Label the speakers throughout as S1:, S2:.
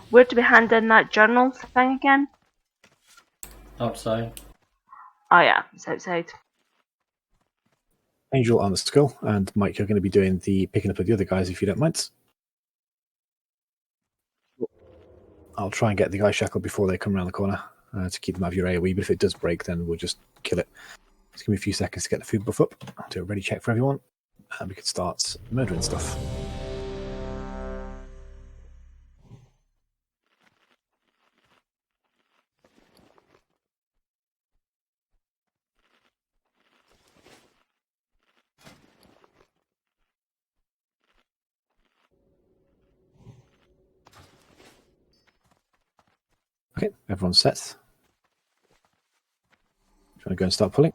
S1: Where do we hand in that journal thing again?
S2: Outside.
S1: Oh yeah, it's outside.
S3: Angel on the skull, and Mike, you're going to be doing the picking up of the other guys if you don't mind. I'll try and get the guy shackled before they come around the corner to keep them out of your AoE, but if it does break, then we'll just kill it. Just give me a few seconds to get the food buff up. I'll do a ready check for everyone, and we can start murdering stuff. Okay, everyone's set. Do you want to go and start pulling?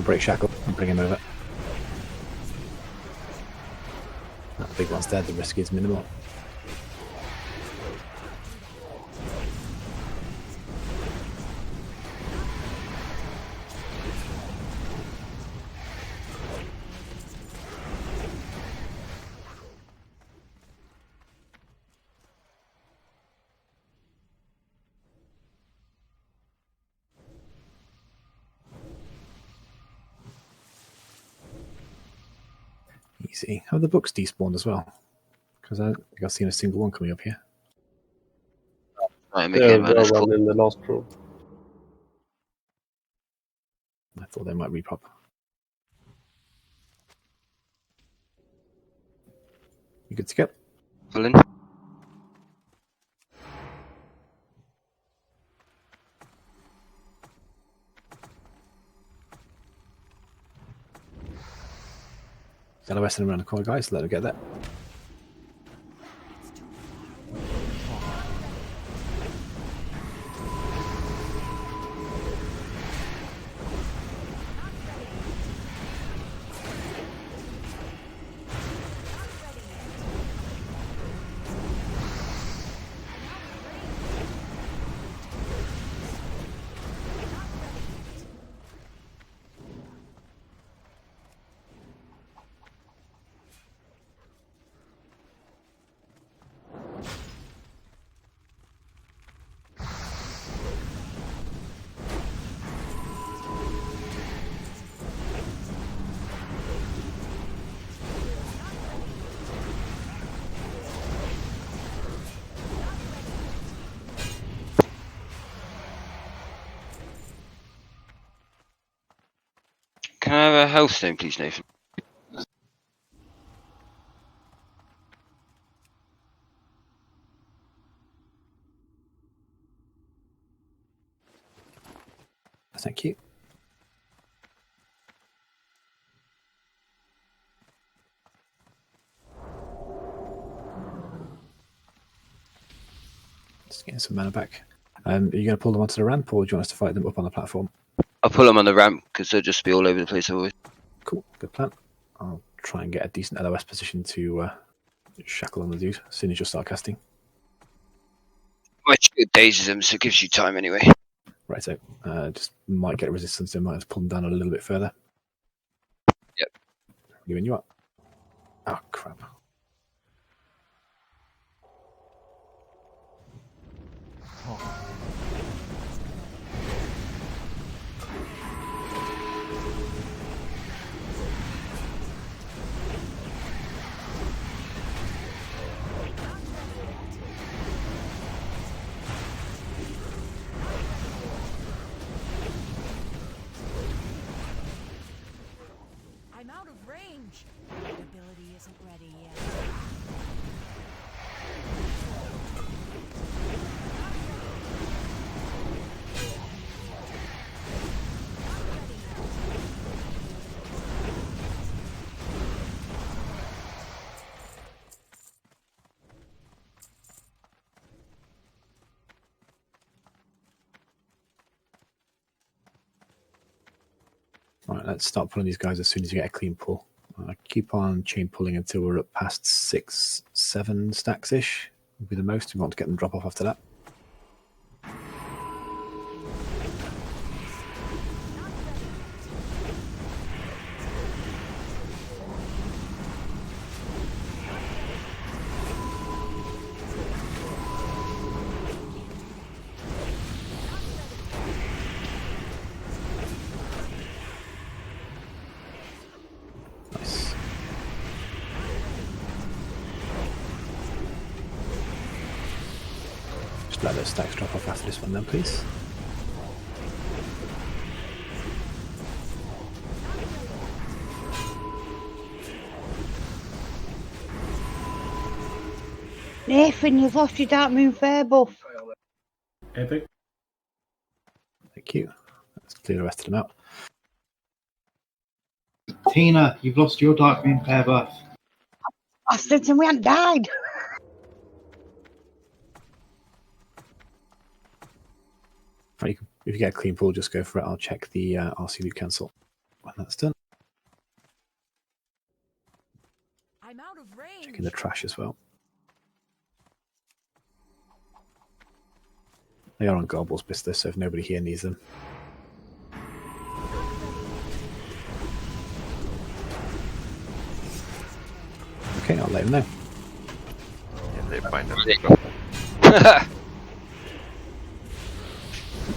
S3: Break shackle and bring him over. That big one's dead, the risk is minimal. Easy. Have the books despawned as well? Because I don't think I've seen a single one coming up here.
S4: Yeah, there was
S5: one in the last room.
S3: I thought they might repop. You good to go?
S4: Full in.
S3: LOS and around the corner, guys. Let them get that.
S4: Can I have a health stone, please, Nathan?
S3: Thank you. Just getting some mana back. Are you going to pull them onto the ramp, or do you want us to fight them up on the platform?
S4: I'll pull them on the ramp because they'll just be all over the place always.
S3: Cool, good plan. I'll try and get a decent LOS position to shackle on the dude as soon as you start casting.
S4: My shield dazes them, so it gives you time anyway.
S3: Right, so just might get resistance, so might have to pull them down a little bit further.
S4: Yep.
S3: Giving you up. Oh, crap.
S6: I'm out of range. That ability isn't ready yet.
S3: Right, let's start pulling these guys as soon as you get a clean pull. Keep on chain pulling until we're up past 6, 7 stacks ish. Would be the most. We want to get them drop off after that. Nice. Just let those stacks drop off after this one then, please.
S2: Nathan, you've lost your Dark Moon Fair buff.
S5: Epic.
S3: Thank you. Let's clear the rest of them out.
S7: Tina, you've lost your Dark Moon Fair buff.
S2: Bastards, and we hadn't died.
S3: Right, if you get a clean pull, just go for it. I'll check the RC loot cancel when that's done.
S6: I'm out of range.
S3: Checking the trash as well. They are on Gobble's business, so if nobody here needs them. Okay, I'll let them know.
S8: Yeah, they find them.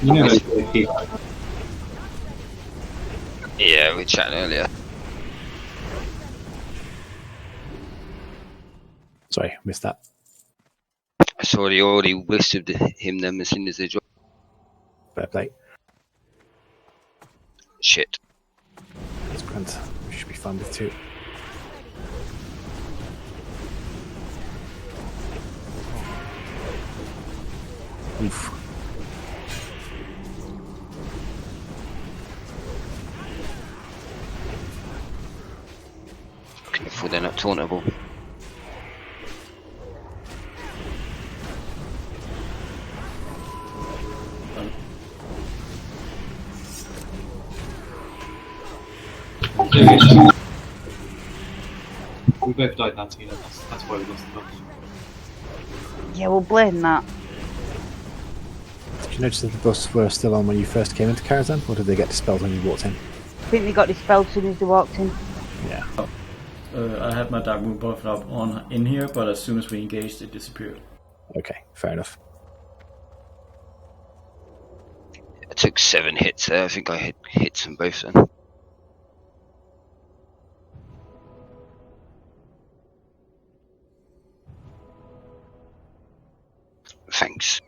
S7: You know they keep.
S4: Yeah, we were chatting earlier.
S3: Sorry, missed that.
S4: I saw he already whispered him them as soon as they dropped.
S3: Fair play.
S4: Shit.
S3: That's grand. We should be fine with 2. Oof.
S4: Careful, they're not tauntable.
S7: We both died now, Tina. That's why we lost the buff.
S2: Yeah, we'll blame that.
S3: Did you notice that the buffs were still on when you first came into Karazhan, or did they get dispelled when you walked in?
S2: I think they got dispelled as soon as they walked in.
S3: Yeah.
S5: I had my Dark Moon buff up on in here, but as soon as we engaged, it disappeared.
S3: Okay, fair enough.
S4: I took 7 hits there. I think I had hits them both then. Thanks.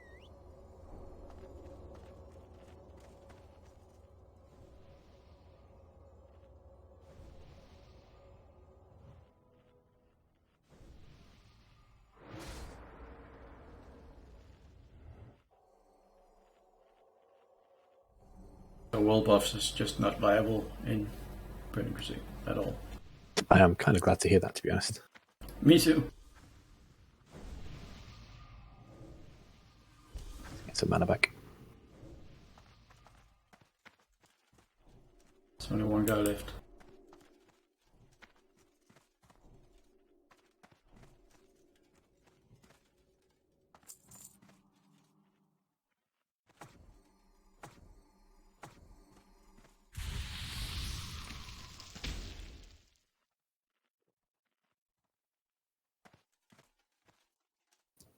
S5: So wall buffs is just not viable in Burning Crusade at all.
S3: I am kind of glad to hear that, to be honest.
S5: Me too.
S3: Get some mana back.
S5: There's only one guy left.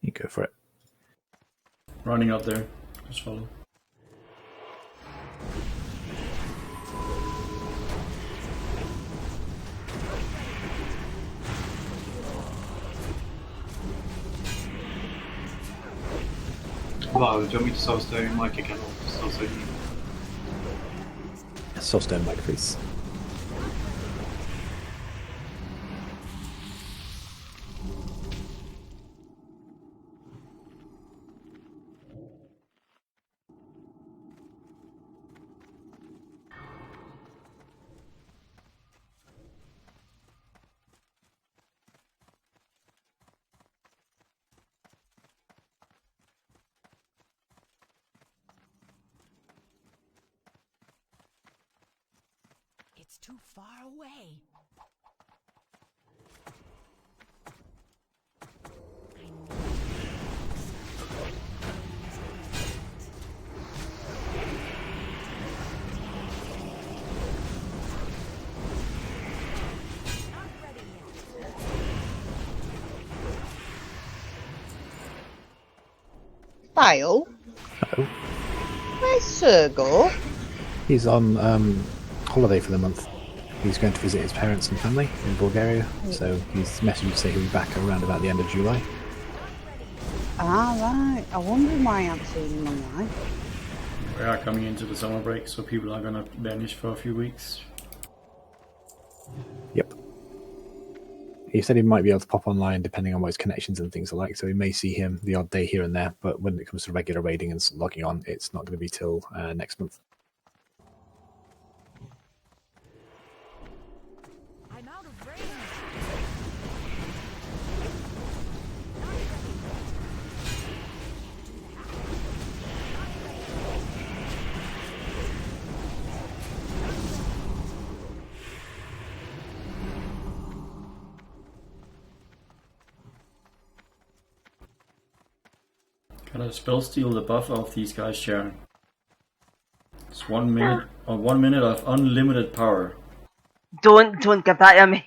S3: You go for it.
S5: Running out there. Just follow.
S7: Wow, do you want me to Soulstone Mike again or just Soulstone you?
S3: Soulstone Mike, please.
S6: It's too far away. Not ready yet.
S2: File?
S3: Hello.
S2: Where's Sergo?
S3: He's on holiday for the month. He's going to visit his parents and family in Bulgaria, so he's messaged to say he'll be back around about the end of July.
S2: Ah, right. I wonder why I haven't seen him online.
S5: We are coming into the summer break, so people are gonna vanish for a few weeks.
S3: Yep. He said he might be able to pop online depending on what his connections and things are like, so we may see him the odd day here and there, but when it comes to regular raiding and logging on, it's not going to be till next month.
S6: I'm out of range.
S5: Can I spell steal the buffer of these guys sharing? It's 1 minute or 1 minute of unlimited power.
S1: Don't give that to me.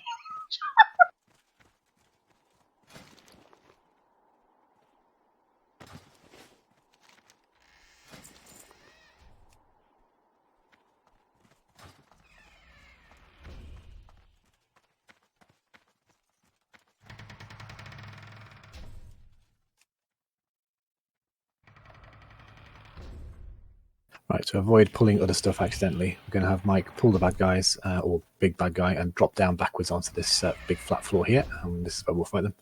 S3: Right, to avoid pulling other stuff accidentally, we're going to have Mike pull the bad guys, or big bad guy, and drop down backwards onto this big flat floor here, and this is where we'll fight them.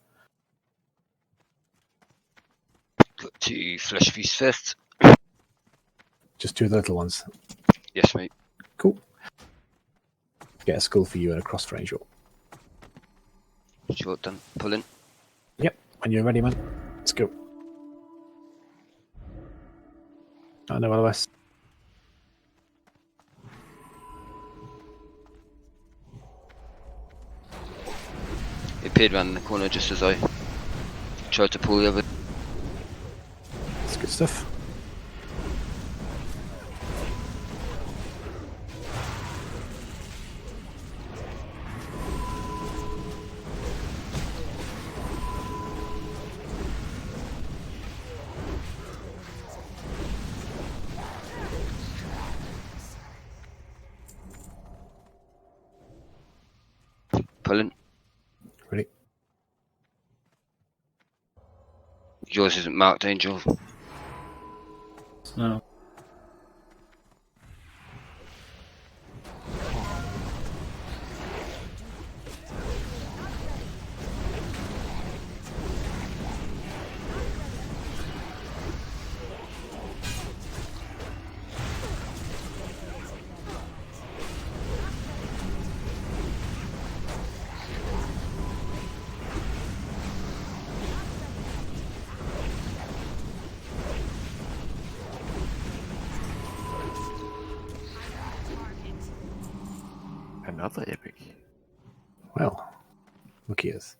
S4: Got 2 flesh feast first.
S3: Just 2 of the little ones.
S4: Yes, mate.
S3: Cool. Get a skull for you and a cross for Angel.
S4: Short done. Pulling.
S3: Yep, when you're ready, man. Let's go. Oh, no, otherwise.
S4: He appeared around the corner just as I tried to pull the other.
S3: That's good stuff.
S4: Pulling.
S3: Ready?
S4: Yours isn't marked, Angel.
S5: No.
S8: Another epic.
S3: Well, look at us.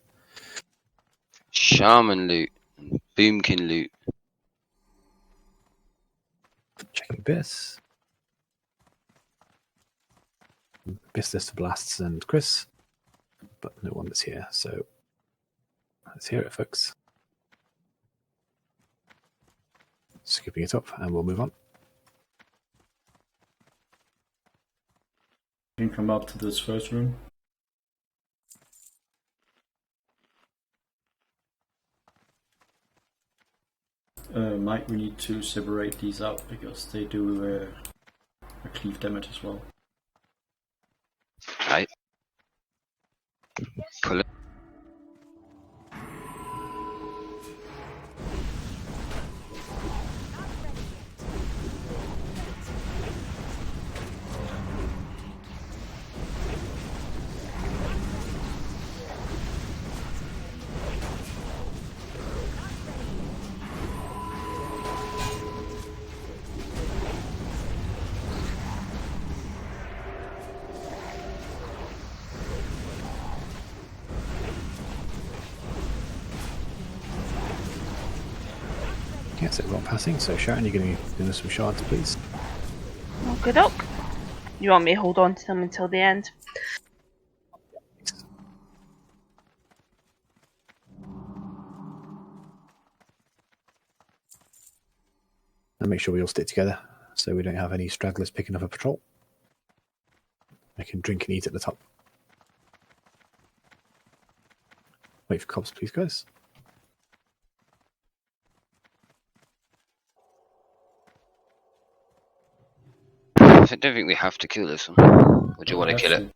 S4: Shaman loot. And Boomkin loot.
S3: Checking Biss. Bistus to Blasts and Chris. But no one that's here, so let's hear it, folks. Skipping it up, and we'll move on.
S5: You can come up to this first room. Mike, we need to separate these out because they do a cleave damage as well.
S4: Right. Pulling.
S3: Yeah, so everyone passing. So Sharon, you're going to be doing some shards, please.
S1: Okay, doc. You want me to hold on to them until the end?
S3: And make sure we all stick together so we don't have any stragglers picking up a patrol. They can drink and eat at the top. Wait for cops, please, guys.
S4: I don't think we have to kill this one. Or do you want to kill it?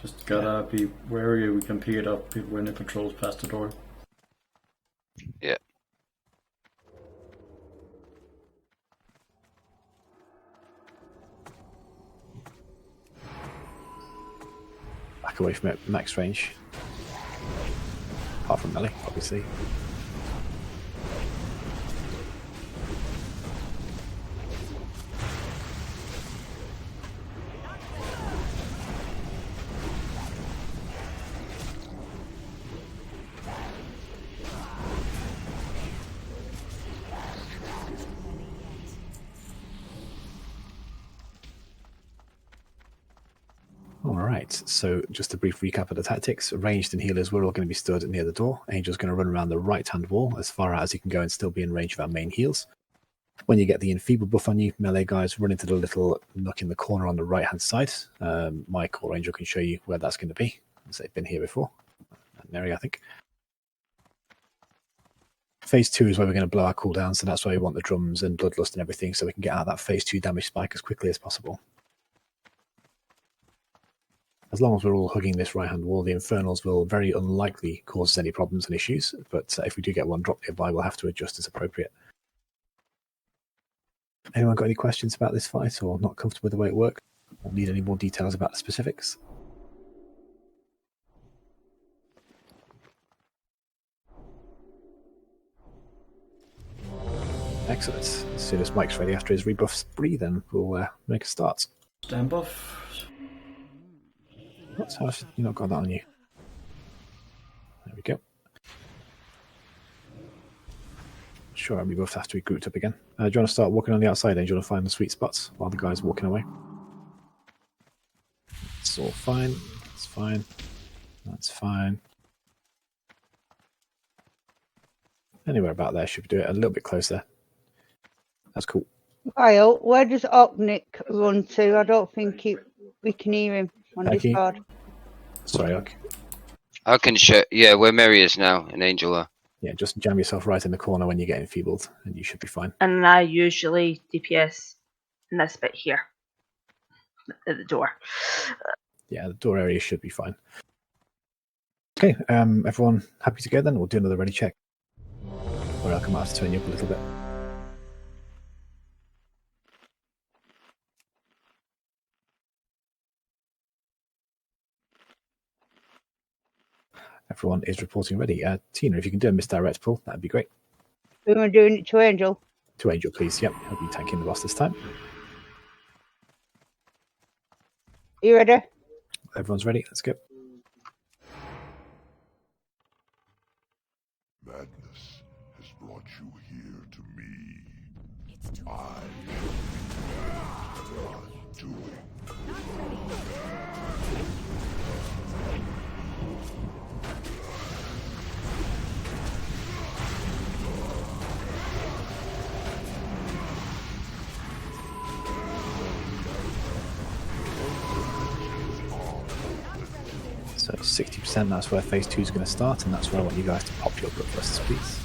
S5: Just gotta be wary we can pick it up when it patrols past the door.
S4: Yeah.
S3: Back away from it, max range. Apart from melee, obviously. Alright, so just a brief recap of the tactics. Ranged and healers, we're all going to be stood near the door. Angel's going to run around the right-hand wall as far out as he can go and still be in range of our main heals. When you get the enfeeble buff on you, melee guys run into the little nook in the corner on the right-hand side. Mike or Angel can show you where that's going to be, as they've been here before. That area, I think. Phase 2 is where we're going to blow our cooldown, so that's why we want the drums and bloodlust and everything, so we can get out that phase 2 damage spike as quickly as possible. As long as we're all hugging this right-hand wall, the Infernals will very unlikely cause us any problems and issues, but if we do get one drop nearby, we'll have to adjust as appropriate. Anyone got any questions about this fight, or not comfortable with the way it works, or need any more details about the specifics? Excellent. As soon as Mike's ready after his rebuff spree, then we'll make a start.
S5: Stand buff.
S3: What's house? You not got that on you. There we go. Sure, we both have to be grouped up again. Do you want to start walking on the outside, Angel, and find the sweet spots while the guy's walking away? It's all fine. That's fine. That's fine. Anywhere about there should do it. A little bit closer. That's cool.
S2: Kyle, where does Opnik run to? I don't think we can hear him on Discord.
S3: Sorry, Ok.
S4: I can show. Yeah, where Mary is now, and Angel are.
S3: Yeah, just jam yourself right in the corner when you get enfeebled, and you should be fine.
S1: And I usually DPS in this bit here. At the door.
S3: Yeah, the door area should be fine. Okay, everyone happy to go then? We'll do another ready check. Or I'll come out to turn you up a little bit. Everyone is reporting ready. Tina, if you can do a misdirect pull, that'd be great.
S2: We were doing it to Angel.
S3: To Angel, please. Yep, he'll be tanking the boss this time.
S2: You ready?
S3: Everyone's ready. Let's go.
S9: Madness has brought you here to me.
S6: It's too
S9: I am doing.
S3: So 60%, that's where phase 2 is going to start, and that's where I want you guys to pop your bloodlusts, please.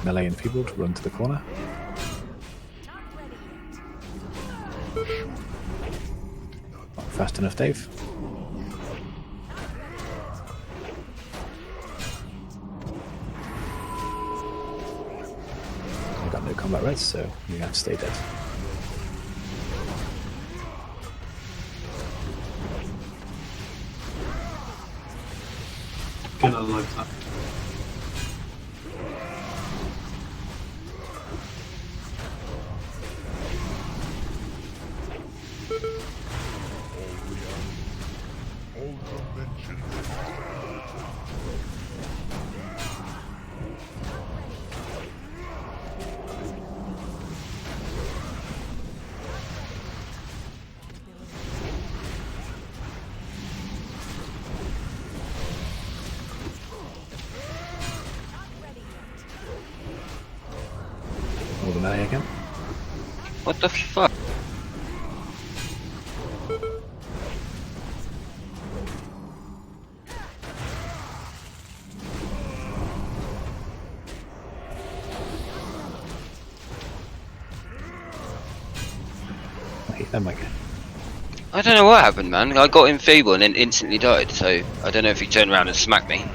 S3: Melee enfeebled, run to the corner. Not fast enough, Dave. I got no combat res, so you have to stay dead.
S7: Gonna like that.
S9: All dimensions.
S3: melee again.
S4: What the fuck?
S3: Wait, there might go.
S4: I don't know what happened, man. I got enfeebled and then instantly died, so I don't know if he turned around and smacked me.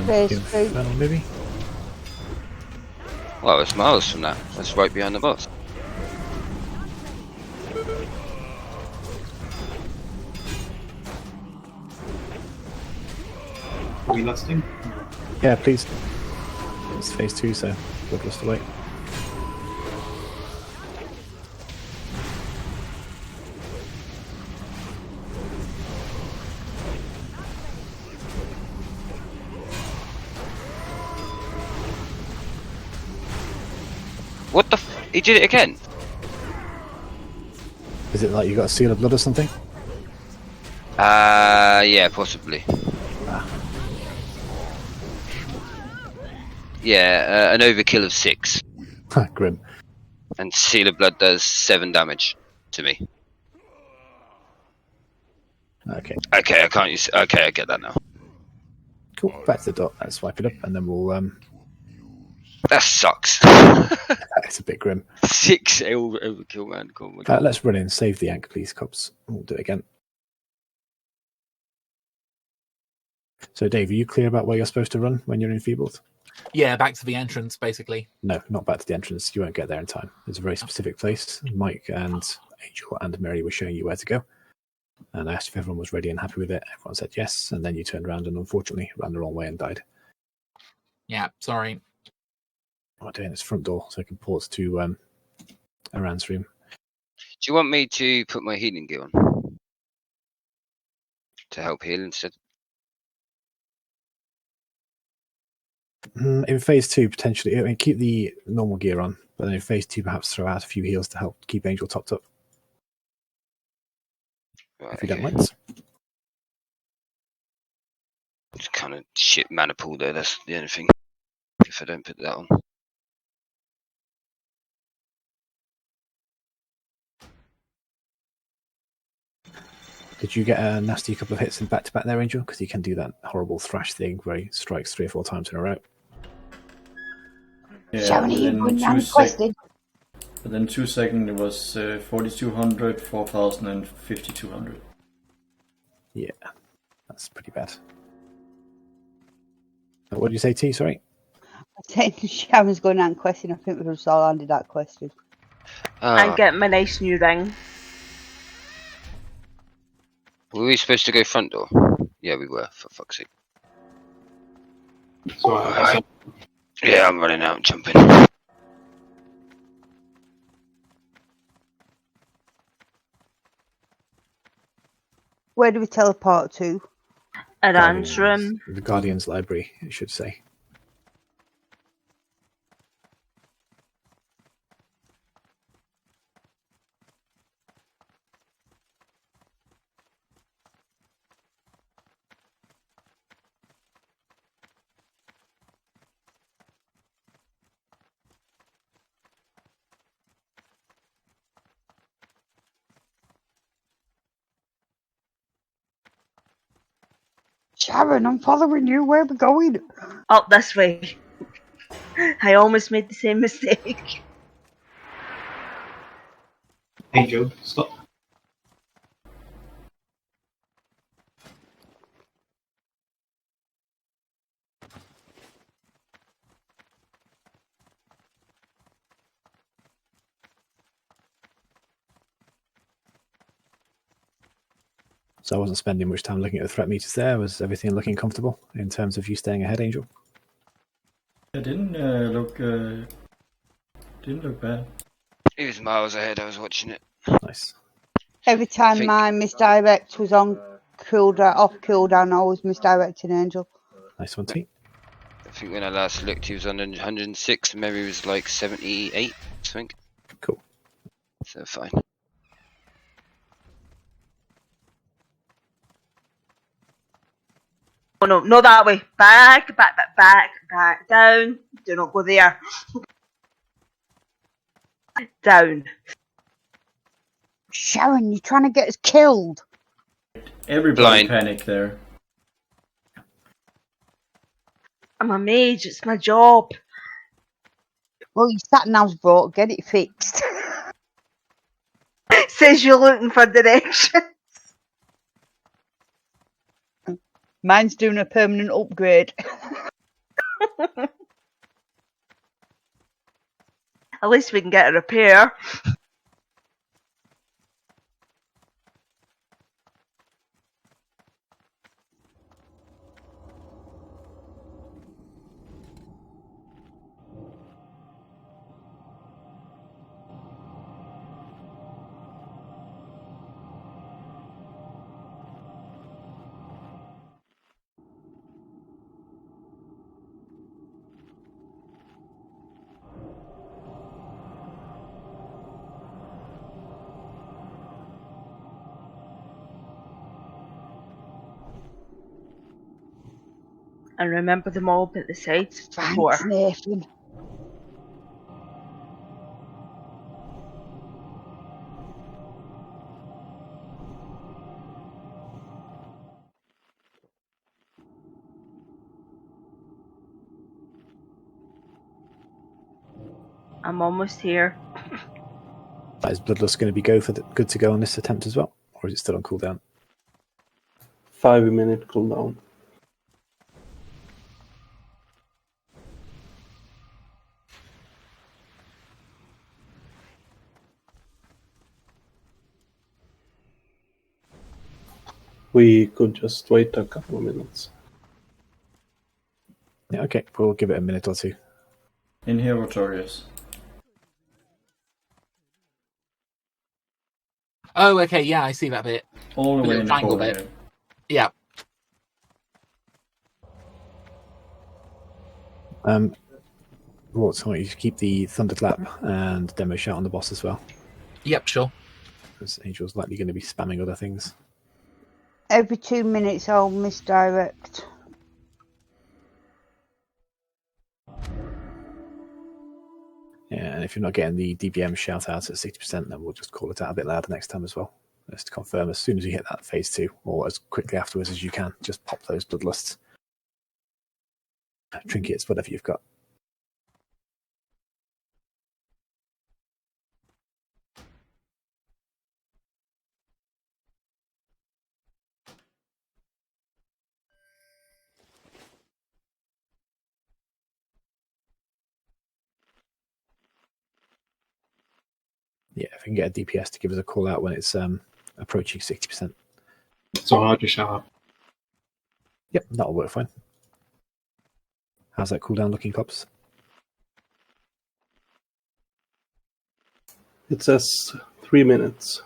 S2: Phase
S3: Infernal,
S2: two.
S3: maybe?
S4: Well, it's miles from that. That's right behind the boss.
S7: Are we lusting?
S3: Yeah, please. It's phase 2, so bloodlust away.
S4: What the he did it again?
S3: Is it like you got a seal of blood or something?
S4: Yeah, possibly. Yeah, an overkill of 6.
S3: Grim.
S4: And Seal of Blood does 7 damage to me.
S3: Okay,
S4: Okay, I can't use. Okay, I get that now.
S3: cool. Back to the dot. Let's swipe it up, and then we'll.
S4: That sucks.
S3: It's a bit grim.
S4: 6 overkill, man. Oh my God.
S3: Let's run in. Save the Yank, please, cops. We'll do it again. So, Dave, are you clear about where you're supposed to run when you're enfeebled?
S10: Yeah, back to the entrance, basically.
S3: No, not back to the entrance. You won't get there in time. There's a very specific place. Mike and Angel and Mary were showing you where to go. And I asked if everyone was ready and happy with it. Everyone said yes. And then you turned around and unfortunately ran the wrong way and died.
S10: Yeah, sorry.
S3: I'm doing this front door so I can port to Aran's room.
S4: Do you want me to put my healing gear on? To help heal instead?
S3: In phase 2, potentially. I mean, keep the normal gear on. But then in phase 2, perhaps throw out a few heals to help keep Angel topped up.
S4: Right,
S3: If you don't
S4: okay.
S3: mind.
S4: It's kind of shit mana pool though, that's the only thing. If I don't put that on.
S3: Did you get a nasty couple of hits in back-to-back there, Angel? Because he can do that horrible thrash thing where he strikes 3 or 4 times in a row.
S5: Yeah,
S2: Within
S5: within 2 seconds it was 4,200, 4,000 and 5,200.
S3: Yeah, that's pretty bad. What did you say, T? Sorry?
S2: I said Sharon's going on question. I think we just all landed that question.
S1: And get my nice new ring.
S4: Were we supposed to go front door? Yeah, we were, for fuck's sake.
S7: So
S4: Yeah, I'm running out and jumping.
S2: Where do we teleport to?
S1: Aran's room.
S3: The Guardian's Library, it should say.
S2: Sharon, I'm following you. Where are we going?
S1: Up this way. I almost made the same mistake.
S7: Angel, stop.
S3: So I wasn't spending much time looking at the threat meters there. Was everything looking comfortable in terms of you staying ahead, Angel?
S5: It didn't look bad.
S4: He was miles ahead, I was watching it.
S3: Nice.
S2: Every time
S4: think-
S2: my misdirect was on cooldown, off cooldown, I was misdirecting Angel.
S3: Nice one, T.
S4: I think when I last looked, he was on 106, maybe he was like 78, I think.
S3: Cool.
S4: So fine.
S1: Oh no, not that way. Back, down. Do not go there. Down.
S2: Sharon, you're trying to get us killed.
S5: Everybody
S4: Blind.
S5: panic there.
S1: I'm a mage, it's my job.
S2: Well, your sat nav's broke. Get it fixed.
S1: Says you're looking for direction.
S2: Mine's doing a permanent upgrade.
S1: At least we can get a repair. And remember the mob at the sides to the door.
S2: Thanks, Nathan.
S1: I'm almost here.
S3: Is Bloodlust going to be good to go on this attempt as well? Or is it still on cooldown?
S11: 5-minute cooldown. We could just wait a couple of minutes.
S3: Yeah, okay. We'll give it a minute or two.
S5: Inheritorious.
S10: Oh, okay, yeah, I see that bit.
S5: All the
S10: The
S5: way
S10: little
S5: in the
S10: triangle
S5: corner.
S10: bit. Yeah.
S3: So you keep the Thunderclap and Demo Shout on the boss as well.
S10: Yep, sure.
S3: Because Angel's likely going to be spamming other things.
S2: Every 2 minutes I'll misdirect.
S3: Yeah, and if you're not getting the DBM shout out at 60%, then we'll just call it out a bit louder next time as well. Just to confirm, as soon as you hit that phase 2, or as quickly afterwards as you can, just pop those Bloodlusts. Trinkets, whatever you've got. Yeah, if we can get a DPS to give us a call out when it's approaching 60%.
S7: So I'll just shout out.
S3: Yep, that'll work fine. How's that cooldown looking, Cops?
S11: It says 3 minutes.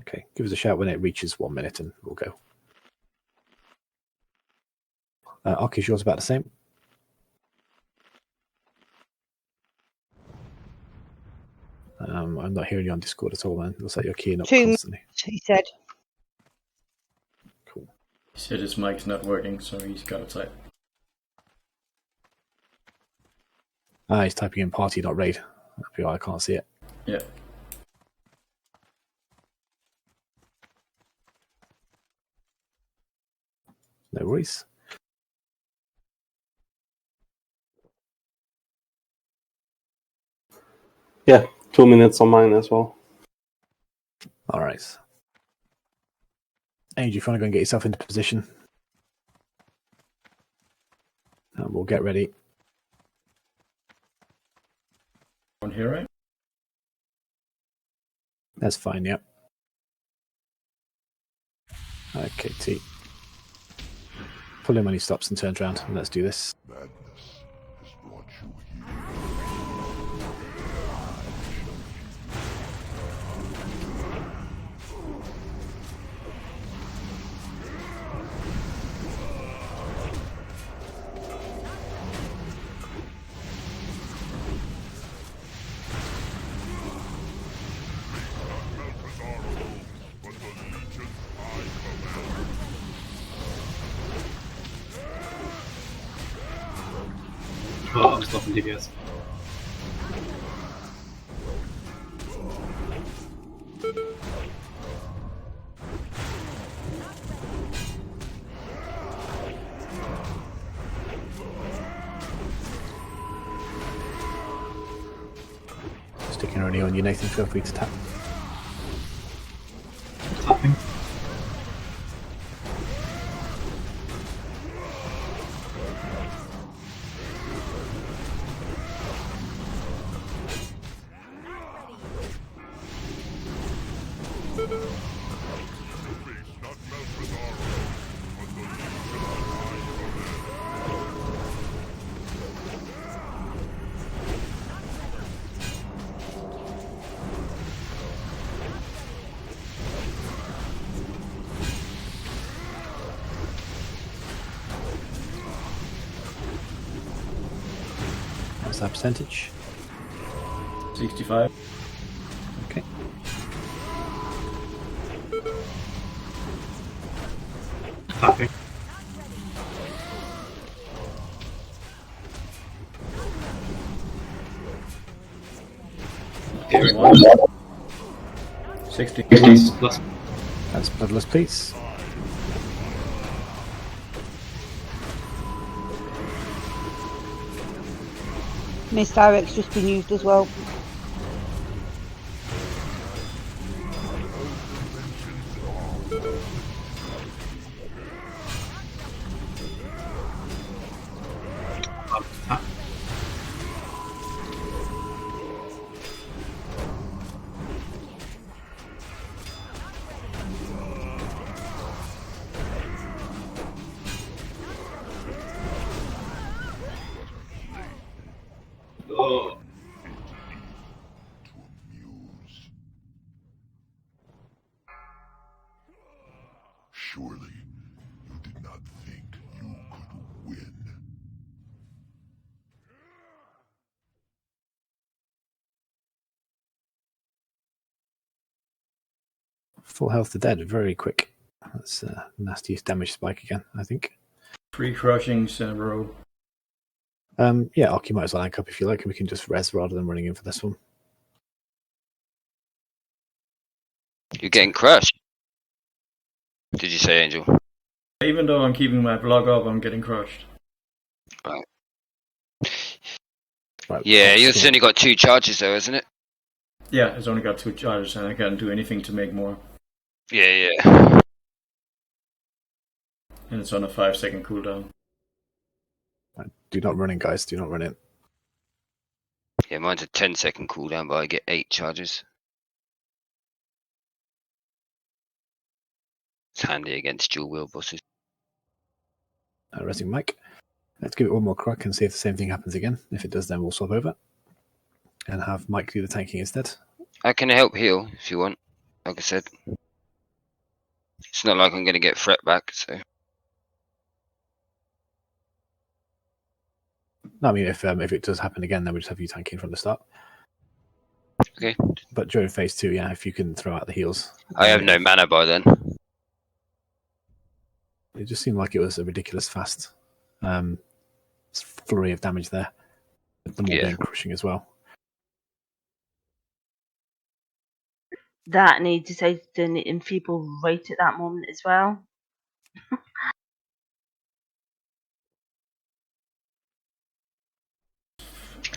S3: Okay, give us a shout when it reaches 1 minute and we'll go. Ark, is yours about the same? I'm not hearing you on Discord at all, man. It looks like you're keying up
S2: 2
S3: constantly.
S2: minutes, he said.
S3: Cool.
S5: He said his mic's not working, so he's got to type.
S3: He's typing in party, not raid. That'd be why I can't see it.
S5: Yeah.
S3: No worries.
S11: Yeah, 2 minutes on mine as well.
S3: All right. Angel, if you want to go and get yourself into position, and we'll get ready.
S5: On here, right?
S3: That's fine, yep. Okay, T. Pull him when he stops and turns around, and let's do this.
S9: Madness has brought you here.
S7: Oh, I'm stopping DPS.
S3: Sticking already on you, Nathan. Feel free to tap.
S7: Tapping.
S3: What's that percentage?
S5: 65.
S3: Okay.
S7: Tapping. Okay,
S5: One. 60.
S7: plus.
S3: That's Bloodless, please.
S2: Misdirect's just been used as well.
S7: Tap. Oh.
S9: Surely you did not think you could win.
S3: Full health to dead, very quick. That's a nasty damage spike again, I think.
S5: 3 crushings in a row.
S3: Yeah, Aki might as well anchor up if you like, and we can just res rather than running in for this one.
S4: You're getting crushed. Did you say, Angel?
S5: Even though I'm keeping my block up, I'm getting crushed.
S4: Right.
S3: Right,
S4: Yeah,
S3: Ox,
S4: you've only got 2 charges though, isn't it?
S5: Yeah, it's only got 2 charges and I can't do anything to make more.
S4: Yeah, yeah.
S5: And it's on a 5-second cooldown.
S3: right, do not run in, guys. Do not run in.
S4: Yeah, mine's a 10-second cooldown, but I get 8 charges. It's handy against dual wheel bosses.
S3: Resing Mike. Let's give it one more crack and see if the same thing happens again. If it does, then we'll swap over and have Mike do the tanking instead.
S4: I can help heal if you want. Like I said, it's not like I'm going to get threat back, so.
S3: No, I mean, if it does happen again, then we just have you tanking from the start.
S4: Okay.
S3: But during phase 2, yeah, if you can throw out the heals.
S4: I have no mana by then.
S3: It just seemed like it was a ridiculous fast flurry of damage there. The more being crushing as well.
S1: That and he decided to enfeeble right at that moment as well.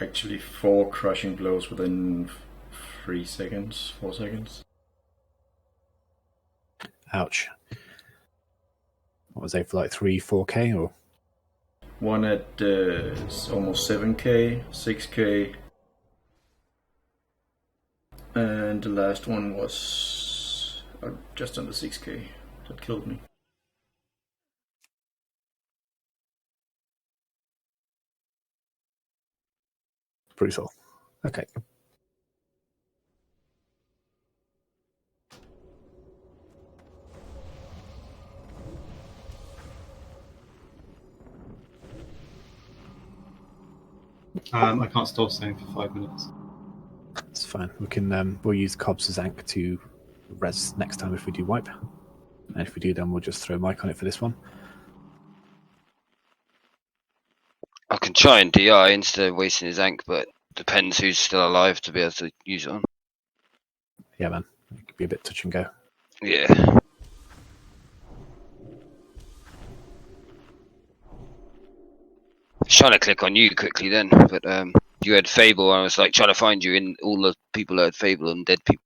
S5: Actually 4 crushing blows within 3 seconds, 4 seconds.
S3: Ouch. What was they for, like 3-4k or?
S5: One at almost 7k, 6k. And the last one was just under 6k. That killed me.
S3: Brutal. Okay.
S7: I can't stop staying for 5 minutes.
S3: That's fine. We can we'll use Cobb's Zank to res next time if we do wipe. And if we do, then we'll just throw Mike on it for this one.
S4: I can try and DI instead of wasting his ank, but depends who's still alive to be able to use it on.
S3: Yeah, man. It could be a bit touch and go.
S4: Yeah. I was trying to click on you quickly then, but you had Fable, and I was like trying to find you in all the people that had Fable and dead people.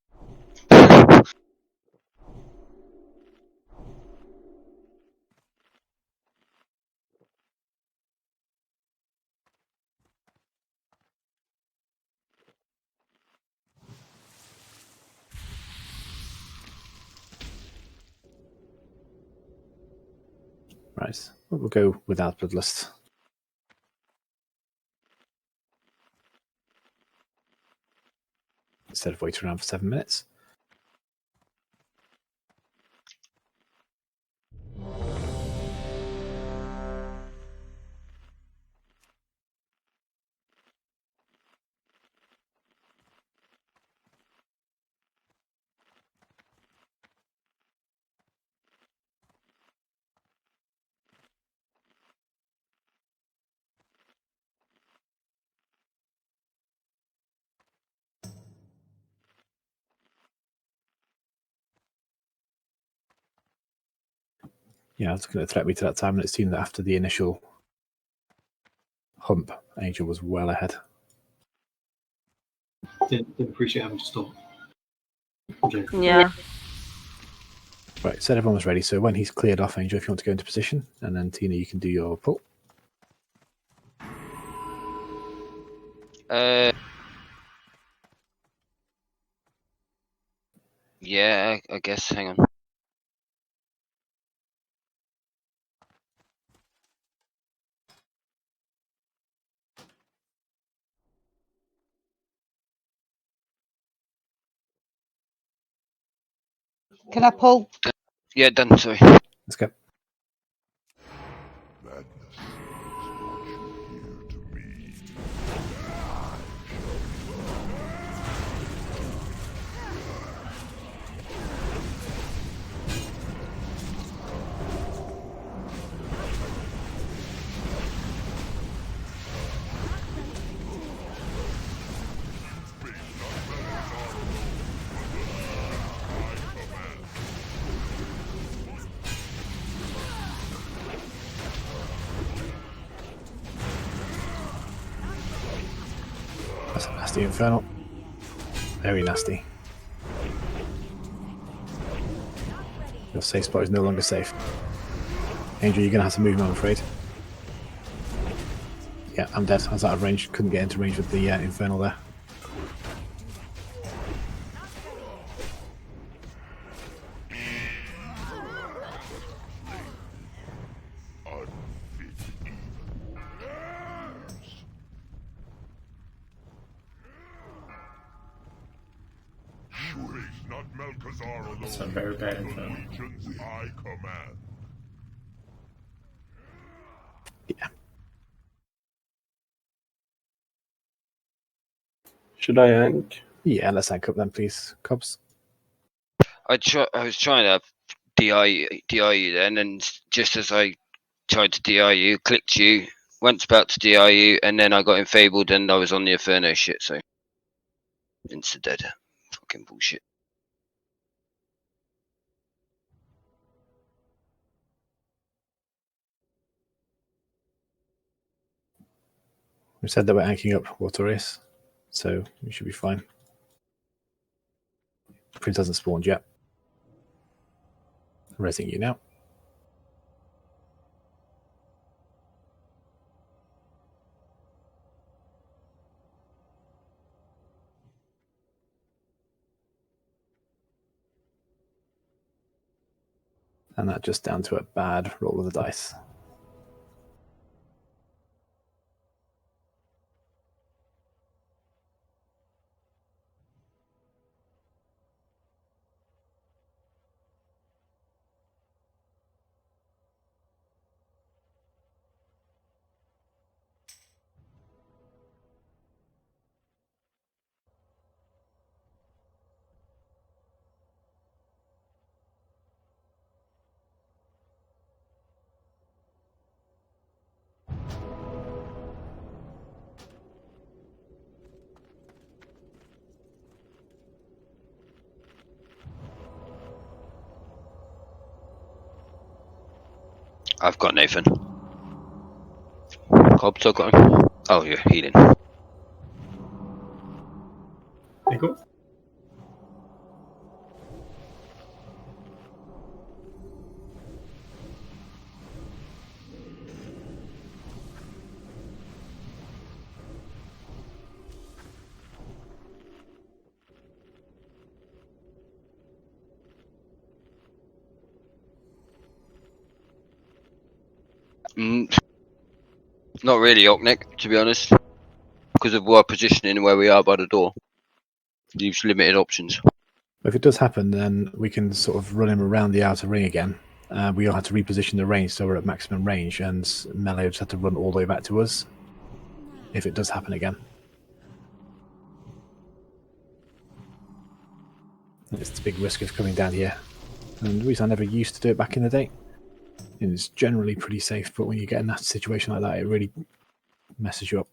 S3: Right. We'll go without Bloodlust. Instead of waiting around for 7 minutes. Yeah, I was looking at the threat meter that time, and it seemed that after the initial hump, Angel was well ahead.
S7: Didn't appreciate having to stop.
S1: Yeah.
S3: Right, said everyone was ready, so when he's cleared off, Angel, if you want to go into position, and then Tina, you can do your pull.
S4: Yeah, I guess. Hang on.
S2: Can I pull?
S4: Yeah, done. Sorry.
S3: Let's go.
S9: Madness is brought you here to me.
S3: That's a nasty Infernal. Very nasty. Your safe spot is no longer safe. Angel, you're going to have to move, I'm afraid. Yeah, I'm dead. I was out of range. Couldn't get into range with the Infernal there.
S5: That's a very bad info.
S9: I command.
S3: Yeah.
S11: Should I ank?
S3: Yeah, let's ank up then, please. Cubs.
S4: I was trying to DI you then, and just as I tried to DI you, clicked you, went about to DI you, and then I got infabled and I was on the Inferno shit, so insta dead. Fucking bullshit.
S3: We said that we're anking up Water Race, so we should be fine. Prince hasn't spawned yet. Resing you now. And that just down to a bad roll of the dice.
S4: I've got Nathan. Cobb's got him. Oh, you're healing.
S7: You cool?
S4: Not really, Oknik, to be honest. Because of our positioning and where we are by the door. Leaves limited options.
S3: If it does happen, then we can sort of run him around the outer ring again. We all have to reposition the range so we're at maximum range, and melee just have to run all the way back to us. If it does happen again. It's the big risk of coming down here. And the reason I never used to do it back in the day. It's generally pretty safe, but when you get in that situation like that, it really messes you up.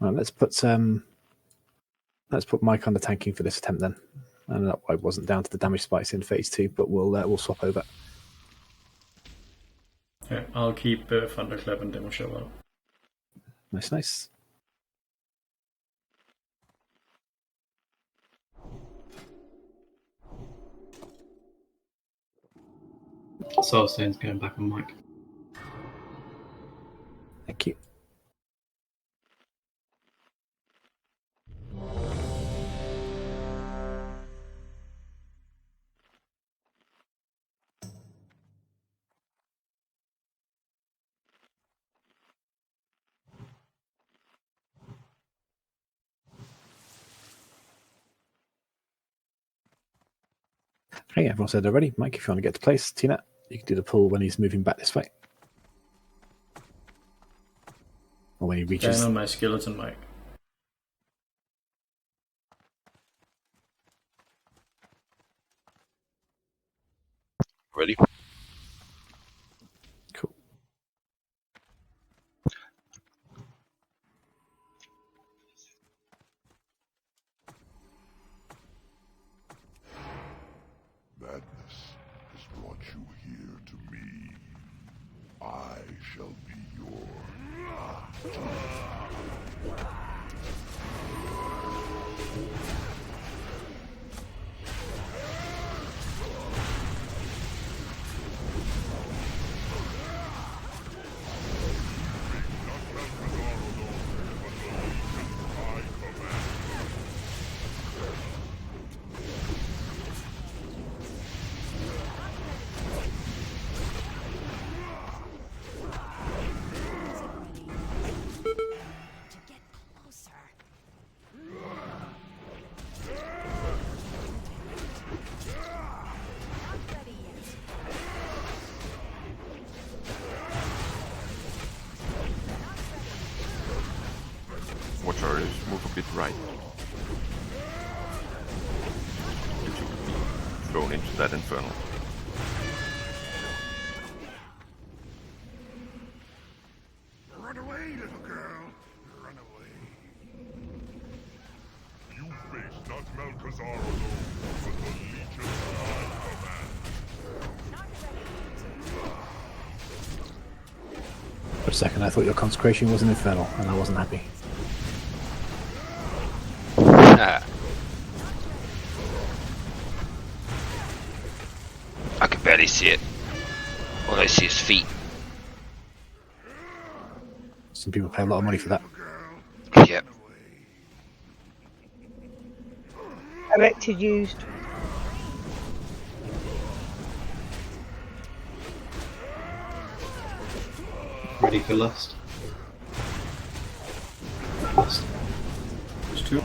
S3: Right, let's put Mike on the tanking for this attempt then. And that I wasn't down to the damage spikes in phase 2, but we'll swap over.
S5: Yeah, I'll keep Thunderclap and Demo Show out.
S3: Nice.
S7: Soulstone's going back on Mike.
S3: Thank you. Okay, everyone said they're ready. Mike, if you want to get to place, Tina, you can do the pull when he's moving back this way. Or when he reaches.
S5: Stand on my skeleton, Mike.
S4: Ready?
S3: Cool.
S9: Madness has brought you here to me. I shall be your
S8: Watch our move a bit right. You should be thrown into that infernal.
S9: Run away, little girl! Run away. You face not Malkazar alone, but the Legion I command.
S3: For a second, I thought your consecration was an infernal, and I wasn't happy.
S4: I can barely see it. All I see is feet.
S3: Some people pay a lot of money for that.
S4: Yep.
S2: Directed used.
S7: Ready for lust. Lust.
S5: There's two.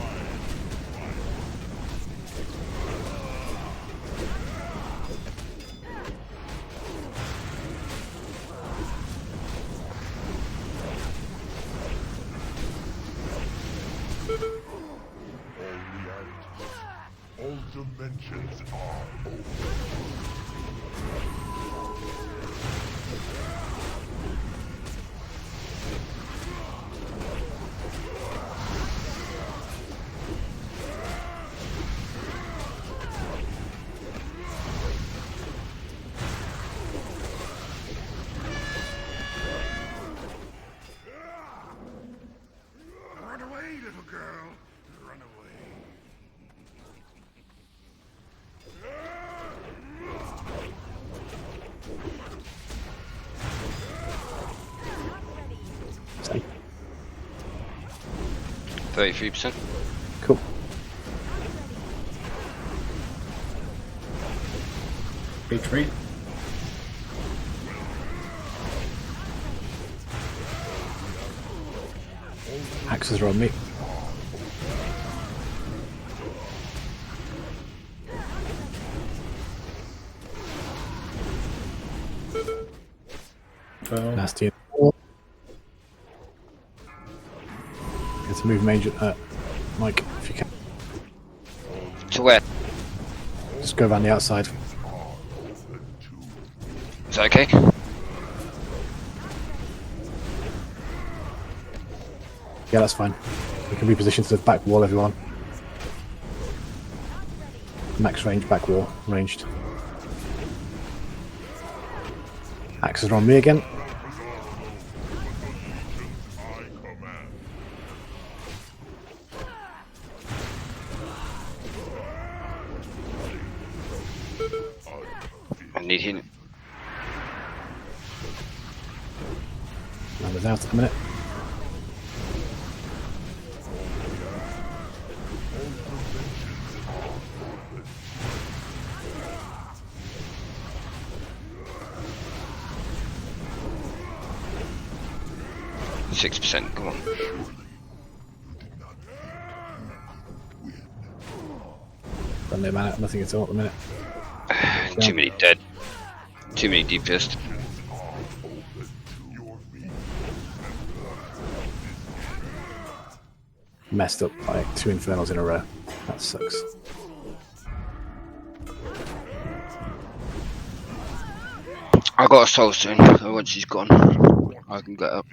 S9: All dimensions are open.
S4: 33%.
S3: Cool.
S5: Retreat.
S3: Axes are on me. Nasty. Get to move major. Mike, if you can.
S4: To where?
S3: Just go around the outside.
S4: Is that okay?
S3: Yeah, that's fine. We can reposition to the back wall, everyone. Max range, back wall, ranged. Axes are on me again.
S4: I need him.
S3: Numbers out at the minute.
S4: %, come on.
S3: Got no mana, nothing at all at the minute.
S4: Too many dead. Too many DPS.
S3: Messed up by 2 Infernals in a row. That sucks.
S4: I got a soul stone, so once she's gone, I can get up.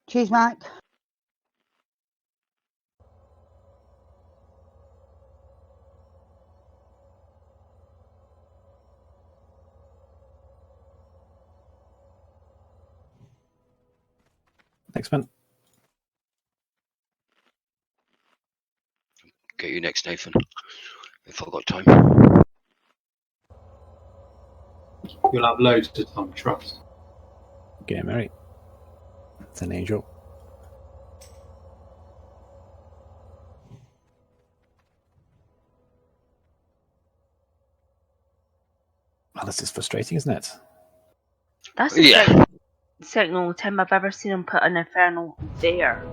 S2: Cheers, Mike.
S3: Next man.
S4: Get you next, Nathan. If I've got time.
S7: You'll have loads of time, trust.
S3: Get married. It's an angel. Oh, this is frustrating, isn't it?
S1: That's the second time I've ever seen him put an Infernal there.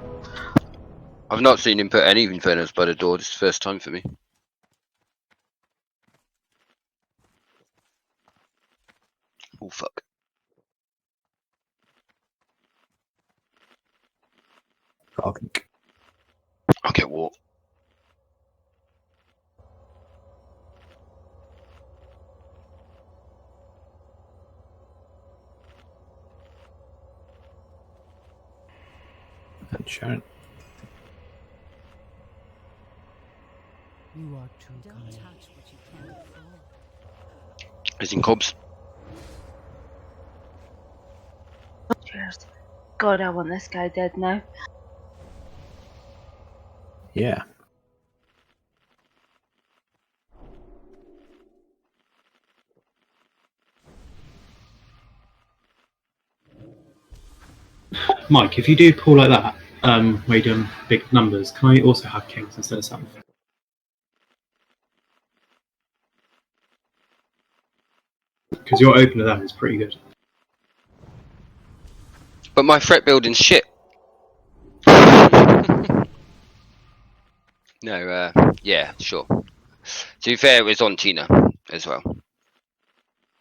S4: I've not seen him put any Infernos by the door. This is the first time for me. Oh fuck. I'll get walk.
S3: And Sharon.
S6: You are too kind. Touch what you can't afford.
S4: He's in Cobs.
S1: Cheers. God, I want this guy dead now.
S3: Yeah.
S7: Mike, if you do pull like that, where you're doing big numbers, can I also have kings instead of sevens? Because your opener there is pretty good.
S4: But my threat building's shit. No, yeah, sure. To be fair, it was on Tina as well.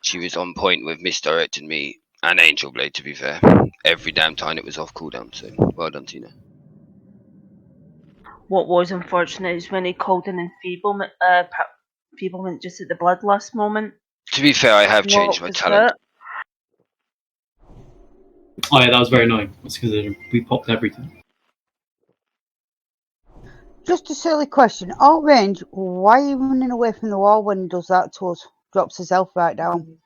S4: She was on point with misdirecting me and Angel Blade, to be fair. Every damn time it was off cooldown, so well done, Tina.
S1: What was unfortunate is when he called an enfeeblement, enfeeblement just at the bloodlust moment.
S4: To be fair, I have changed my talent.
S7: Oh yeah, that was very annoying. That's because we popped everything.
S2: Just a silly question. Alt range, why are you running away from the wall when he does that to us? Drops his health right down.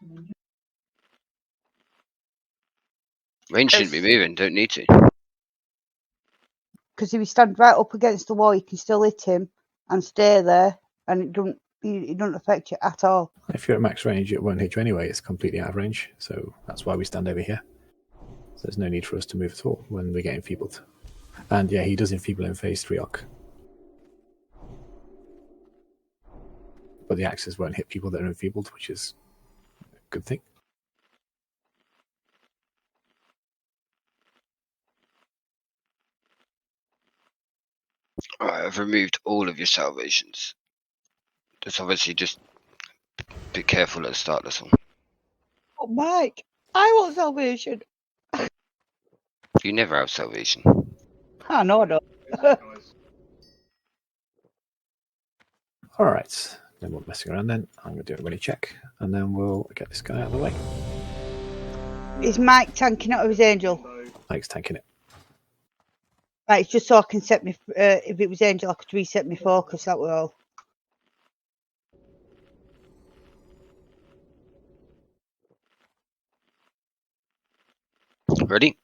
S4: Range shouldn't be moving. Don't need to.
S2: Because if you stand right up against the wall, you can still hit him and stay there, and it doesn't affect you at all.
S3: If you're at max range, it won't hit you anyway. It's completely out of range, so that's why we stand over here. So there's no need for us to move at all when we get enfeebled. And yeah, he does enfeeble in phase 3 arc. But the axes won't hit people that are enfeebled, which is a good thing.
S4: Alright, I've removed all of your salvations. Just obviously just be careful at the start, that's all.
S2: Oh, Mike, I want salvation.
S4: You never have salvation.
S2: I know I don't.
S3: Alright, no more messing around then. I'm going to do a ready check, and then we'll get this guy out of the way.
S2: Is Mike tanking out of his angel?
S3: Mike's tanking it.
S2: Right, it's just so I can set me. If it was angel, I could reset my focus. That were all.
S4: Ready?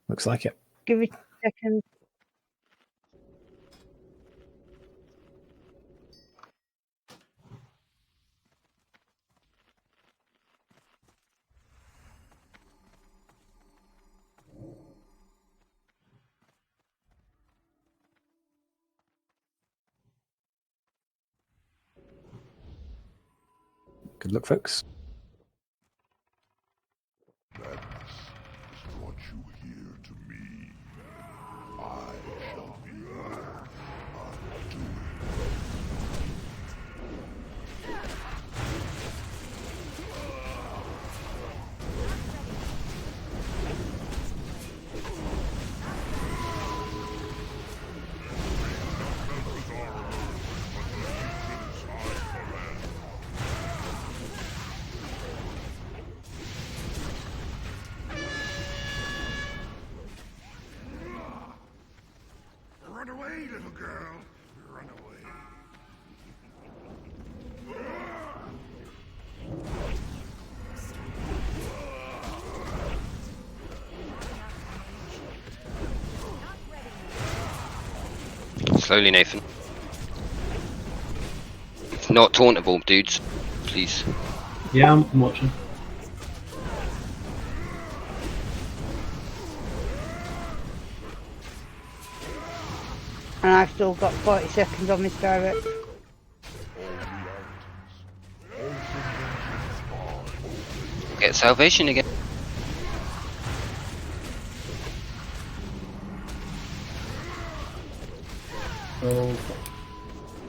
S3: Looks like it.
S2: Give it a second.
S3: Good luck, folks.
S9: Madness has brought you here to me. I shall be undoing. Run away, little girl. Run away.
S4: Slowly, Nathan. It's not tauntable, dudes. Please.
S7: Yeah, I'm watching.
S2: And I've still got 40 seconds on this direct.
S4: Get salvation again.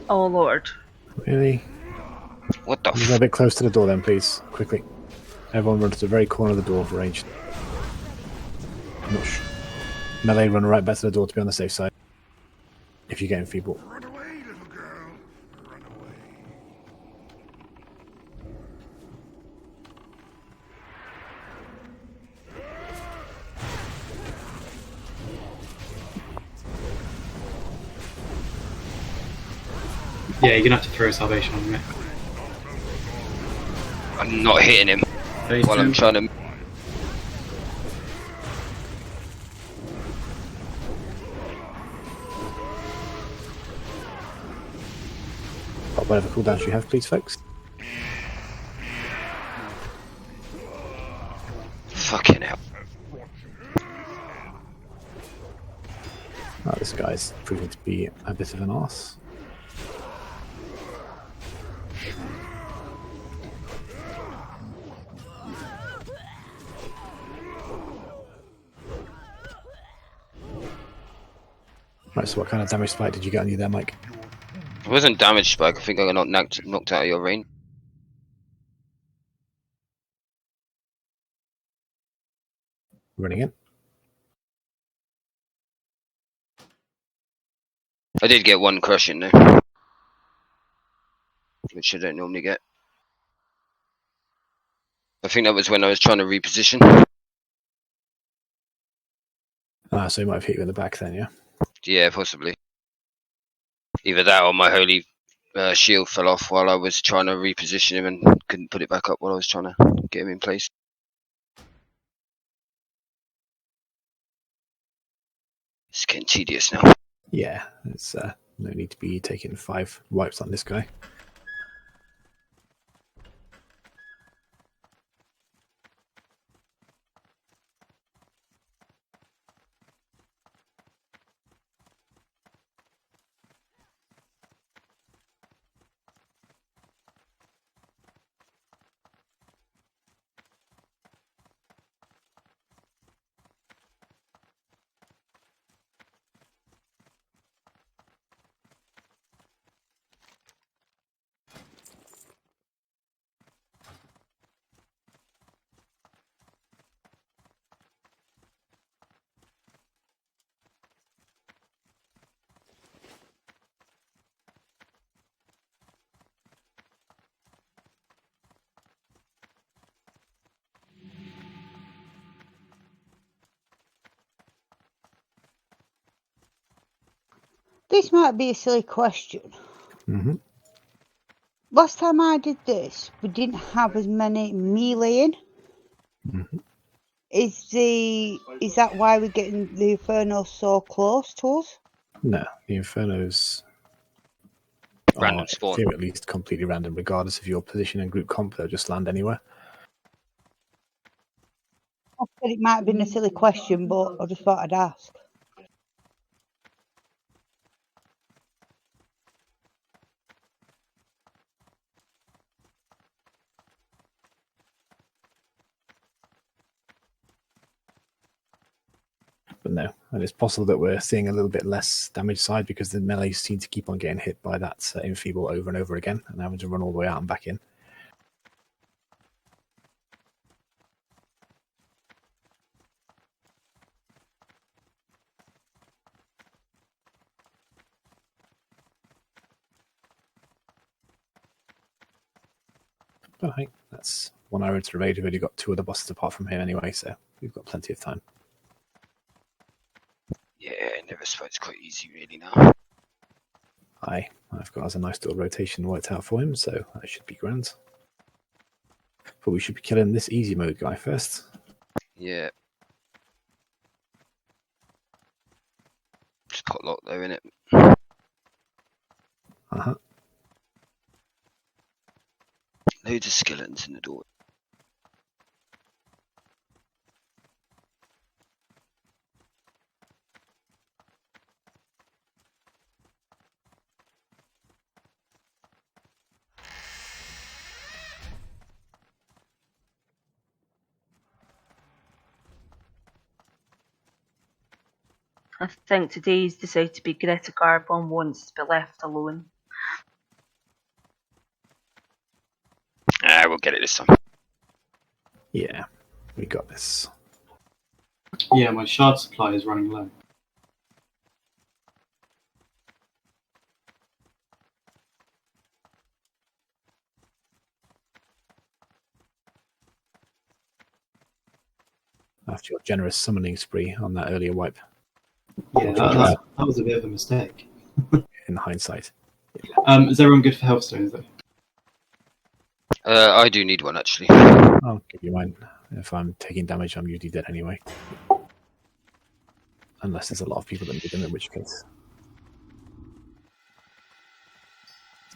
S1: Oh lord.
S3: Really?
S4: What the
S3: Move a bit close to the door then, please. Quickly. Everyone run to the very corner of the door for range. Melee, run right back to the door to be on the safe side. If you get enfeebled.
S9: Run away, little girl. Run away.
S7: Yeah, you're gonna have to throw a salvation on me.
S4: I'm not hitting him
S5: Phase
S4: while
S5: 2.
S4: I'm trying to.
S3: Pop whatever cooldowns you have, please, folks.
S4: Fucking hell.
S3: Oh, this guy's proving to be a bit of an arse. Right, so what kind of damage spike did you get on you there, Mike?
S4: It wasn't damage spike. I think I got knocked out of your range.
S3: Running in.
S4: I did get one crushing though, which I don't normally get. I think that was when I was trying to reposition.
S3: Ah, so he might have hit you in the back then, yeah?
S4: Yeah, possibly. Either that or my holy shield fell off while I was trying to reposition him and couldn't put it back up while I was trying to get him in place. It's getting tedious now.
S3: Yeah, there's no need to be taking 5 wipes on this guy.
S2: This might be a silly question.
S3: Mm-hmm.
S2: Last time I did this, we didn't have as many melee in.
S3: Mm-hmm.
S2: Is that why we're getting the Inferno so close to us?
S3: No, the Infernos
S4: Random
S3: are,
S4: spawn.
S3: at least, completely random, regardless of your position and group comp. They'll just land anywhere.
S2: I said it might have been a silly question, but I just thought I'd ask.
S3: But no, and it's possible that we're seeing a little bit less damage side because the melee seem to keep on getting hit by that enfeeble over and over again and having to run all the way out and back in. But I think that's 1 hour into the raid. We've already got 2 other bosses apart from him anyway, so we've got plenty of time.
S4: Yeah, never it's quite easy really now.
S3: I've got us a nice little rotation worked out for him, so that should be grand. But we should be killing this easy mode guy first.
S4: Yeah. Just potluck though, innit?
S3: Uh-huh.
S4: Loads of skeletons in the door.
S1: I think today's decided to be Greta Garbo wants to be left alone.
S4: We'll get it this time.
S3: Yeah, we got this.
S7: Yeah, my shard supply is running low.
S3: After your generous summoning spree on that earlier wipe.
S7: Yeah, that was a bit of a mistake.
S3: In hindsight.
S7: Is everyone good for healthstones though?
S4: I do need one actually.
S3: I'll give you mine. If I'm taking damage, I'm usually dead anyway. Unless there's a lot of people that need them, in which case.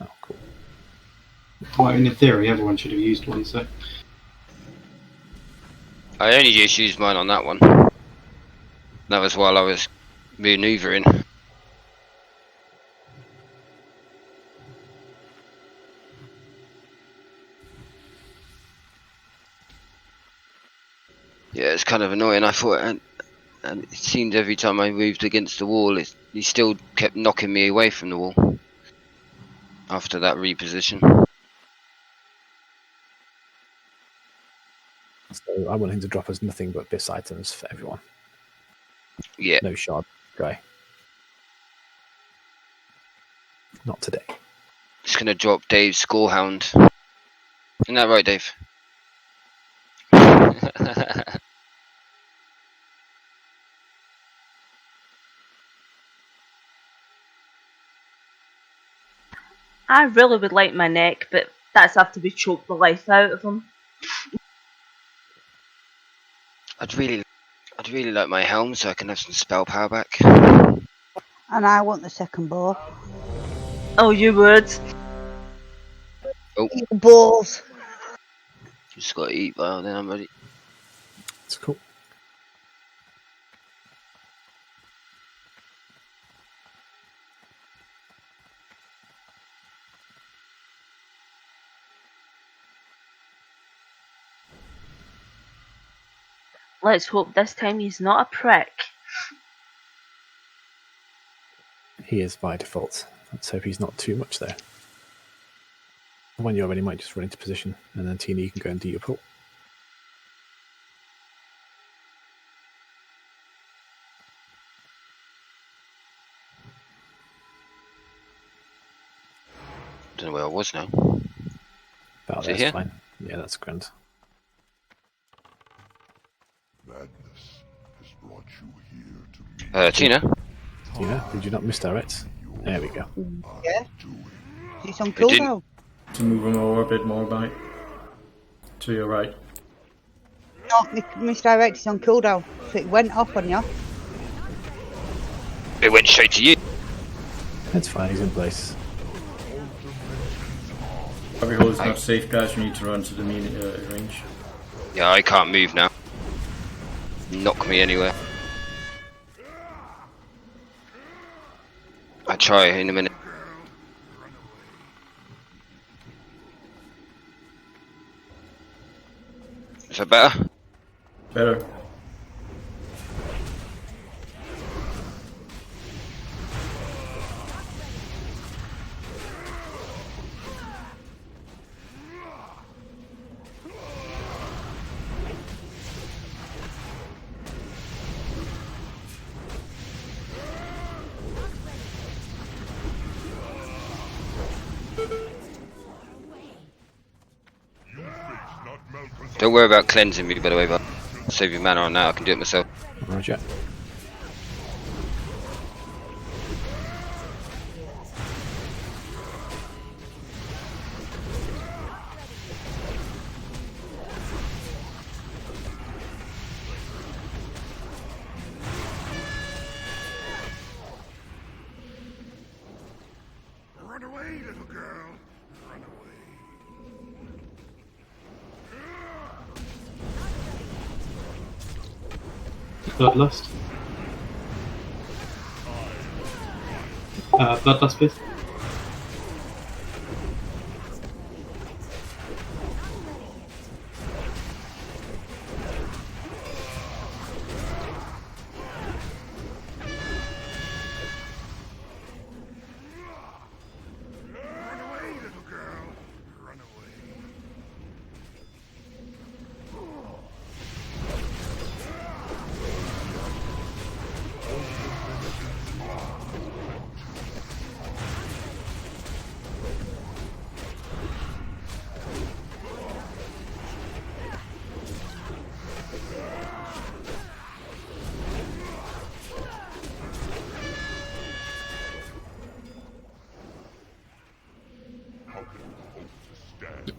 S3: Oh, cool.
S7: Well, in theory, everyone should have used one, so.
S4: I only just used mine on that one. That was while I was maneuvering. Yeah, it's kind of annoying. I thought, and it seemed every time I moved against the wall, he still kept knocking me away from the wall. After that reposition.
S3: So I want him to drop us nothing but bis items for everyone.
S4: Yeah.
S3: No shard guy. Not today.
S4: Just gonna drop Dave's Scorehound. Isn't that right, Dave?
S1: I really would like my neck, but that's after we choke the life out of him.
S4: I'd really like my helm so I can have some spell power back.
S2: And I want the second bow.
S1: Oh, you would?
S4: Oh,
S2: Balls.
S4: just got to eat, well, then I'm ready.
S3: It's cool.
S1: Let's hope this time he's not a prick.
S3: He is by default. Let's hope he's not too much there. When you're ready, might just run into position, and then Tina, you can go and do your pull.
S4: Don't know where I was now.
S3: About
S4: Is it
S3: that's
S4: here?
S3: fine. Yeah, that's grand.
S9: Madness has brought you here to me.
S4: Tina?
S3: Tina, did you not misdirect? There we go.
S2: Yeah. It's on
S4: It didn't-
S2: cooldown.
S5: To move him over a bit more back. To your right.
S2: No, misdirect is on cooldown. So it went off on you.
S4: It went straight to you.
S3: That's fine, he's in place.
S5: Every hole is not safe, guys. You need to run to the mean range.
S4: Yeah, I can't move now. Knock me anywhere. I try in a minute. Is that better?
S5: Better.
S4: Don't worry about cleansing me, by the way, but save your mana on that. I can do it myself.
S3: Roger.
S9: Run away, little girl. Run away.
S7: Bloodlust. Bloodlust, please.
S9: Run away, little girl. Run away.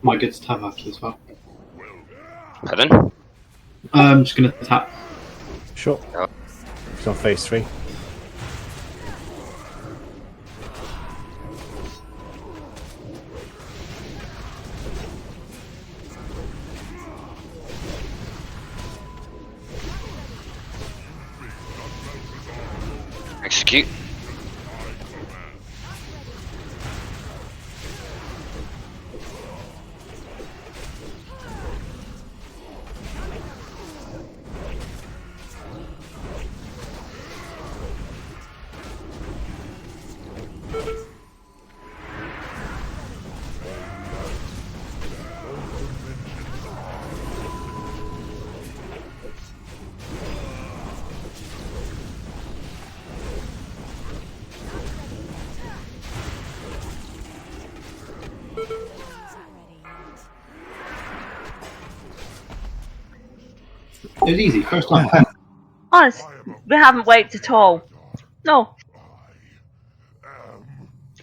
S7: Might get to tap after as well.
S4: Pardon?
S7: I'm just gonna tap.
S3: Sure. He's on phase 3.
S4: Execute.
S7: It was easy, first time.
S1: Honest, we haven't wiped at all. No.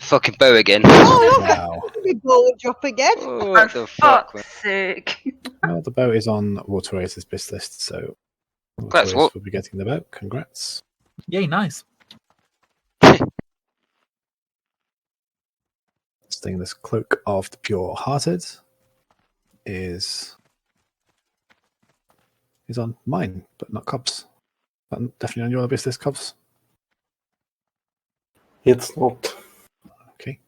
S4: Fucking bow again.
S2: Oh, look,
S3: Wow.
S2: big ball drop again.
S4: Oh, what
S1: For
S4: the fuck, man?
S1: fuck's sake.
S3: Well, the boat is on Waterways' BIS list, so
S4: Congrats,
S3: Waterways
S4: what?
S3: will be getting the boat. Congrats.
S10: Yay, nice.
S3: This thing, this Cloak of the Pure-Hearted is on mine, but not Cobb's. But definitely on your BIS list, Cobb's.
S11: It's not.
S3: Okay.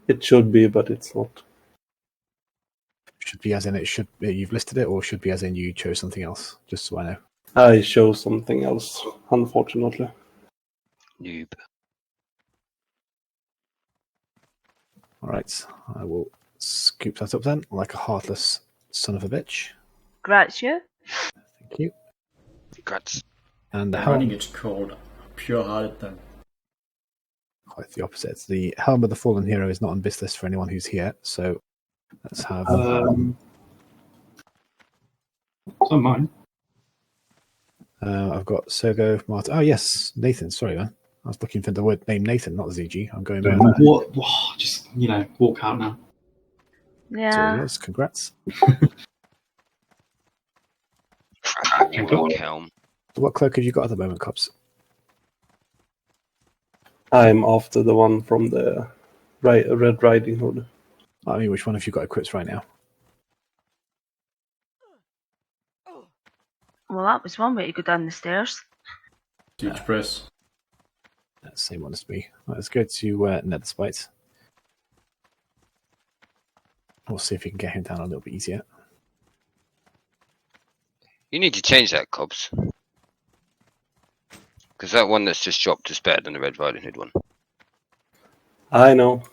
S11: It should be, but it's not.
S3: Should be as in it should be, you've listed it, or should be as in you chose something else, just so I know.
S11: I chose something else, unfortunately.
S4: Noob.
S3: Alright, I will scoop that up then, like a heartless son of a bitch.
S1: Gratcha.
S3: Thank you.
S4: Congrats.
S3: And the
S5: I think
S3: helm,
S5: it's called Pure-Hearted then.
S3: quite the opposite. The helm of the fallen hero is not on BIS list for anyone who's here, so let's have...
S7: It's on mine.
S3: I've got Sergo, Martin... Oh yes, Nathan, sorry man. I was looking for the word name Nathan, not ZG. I'm going back.
S7: What? Just, walk out now.
S3: It's all
S1: Yeah.
S3: yours. Congrats.
S4: Cracking rock helm.
S3: What cloak have you got at the moment, Cobbs?
S11: I'm after the one from the Red Riding Hood.
S3: I mean, which one have you got equipped right now?
S1: Well, that was one way to go down the stairs.
S5: Siege press.
S3: Same one as me. Right, let's go to Nether Spite. We'll see if we can get him down a little bit easier.
S4: You need to change that, Cobbs. Because that one that's just dropped is better than the Red Riding Hood one.
S11: I know.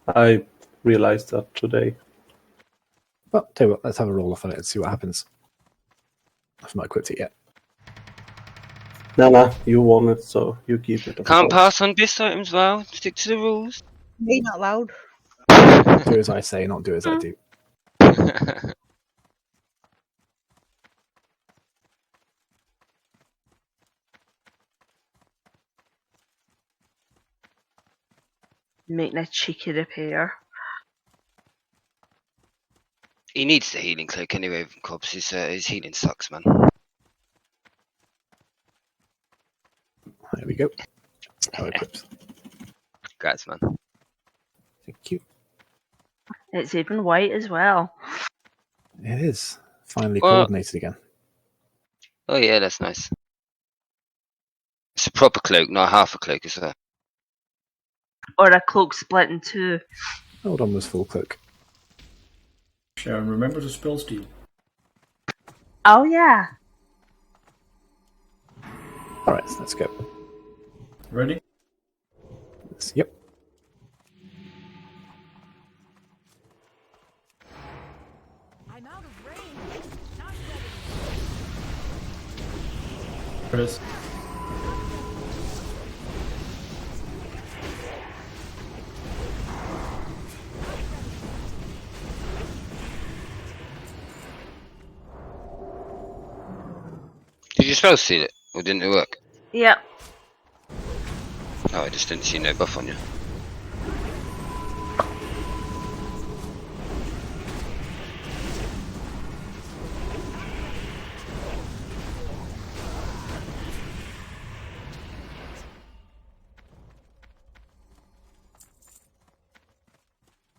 S11: I realized that today.
S3: Well, tell you what, let's have a roll off on it and see what happens. I've not equipped it yet.
S11: Nah, you won it, so you keep it.
S4: Can't pass on BIS items, Val. Stick to the rules.
S2: Be not loud.
S3: Do as I say, not do as I do.
S1: Making a cheeky repair.
S4: He needs the healing cloak anyway, Cobbs. His healing sucks, man.
S3: There we go. How equipped.
S4: Congrats, man.
S3: Thank you.
S1: It's even white as well.
S3: It is. Finally
S4: Well-
S3: coordinated again.
S4: Oh yeah, that's nice. It's a proper cloak, not half a cloak, is that?
S1: Or a cloak split in two.
S3: Hold on, was full cloak.
S5: Sharon, remember to spell steal.
S1: Oh yeah.
S3: Alright, let's go.
S5: Ready?
S3: Yep.
S6: I'm out of range. Not ready.
S5: Press.
S4: Did you spell steal it? Or didn't it work?
S1: Yep.
S4: No, I just didn't see no buff on you.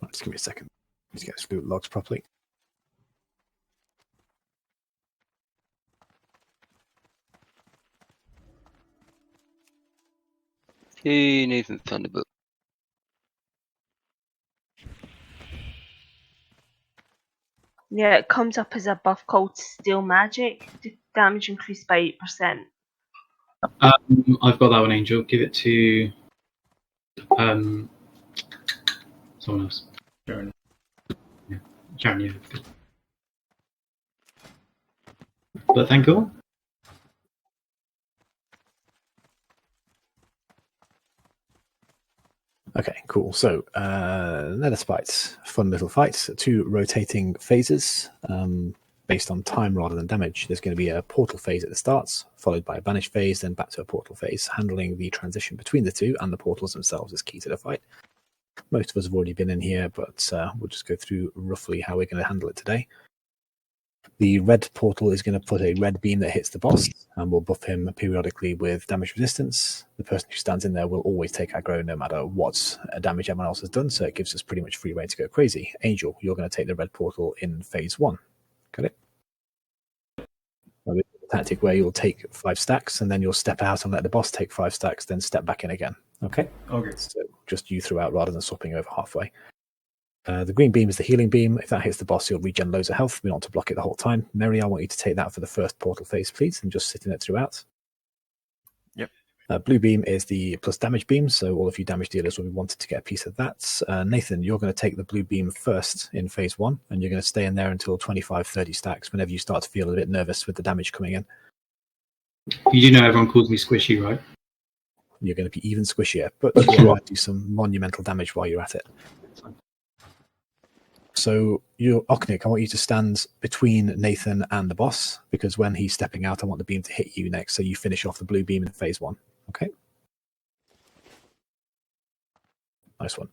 S3: Right, just give me a second. Let's get through the logs properly.
S4: Hey, Nathan found a book.
S1: Yeah, it comes up as a buff called Steel Magic. Damage increased by 8%.
S7: I've got that one, Angel. Give it to someone else.
S5: Sharon.
S7: Sharon, yeah. Good. But thank you all.
S3: Okay, cool. So, Nether Spites, fun little fight. 2 rotating phases. based on time rather than damage. There's going to be a portal phase at the start, followed by a banish phase, then back to a portal phase. Handling the transition between the two and the portals themselves is key to the fight. Most of us have already been in here, but we'll just go through roughly how we're going to handle it today. The red portal is going to put a red beam that hits the boss and will buff him periodically with damage resistance. The person who stands in there will always take aggro no matter what damage everyone else has done, so it gives us pretty much free reign to go crazy. Angel, you're going to take the red portal in phase 1. Got it? A tactic where you'll take 5 stacks and then you'll step out and let the boss take 5 stacks, then step back in again. Okay?
S5: Okay.
S3: So just you throughout rather than swapping over halfway. The green beam is the healing beam. If that hits the boss, you'll regen loads of health. We want to block it the whole time. Mary, I want you to take that for the first portal phase, please, and just sit in it throughout.
S8: Yep.
S3: Blue beam is the plus damage beam, so all of you damage dealers will be wanted to get a piece of that. Nathan, you're going to take the blue beam first in phase 1, and you're going to stay in there until 25, 30 stacks whenever you start to feel a bit nervous with the damage coming in.
S7: You do know everyone calls me squishy, right?
S3: You're going to be even squishier, but you might do some monumental damage while you're at it. So, Oknik, I want you to stand between Nathan and the boss, because when he's stepping out, I want the beam to hit you next, so you finish off the blue beam in phase 1. Okay? Nice one.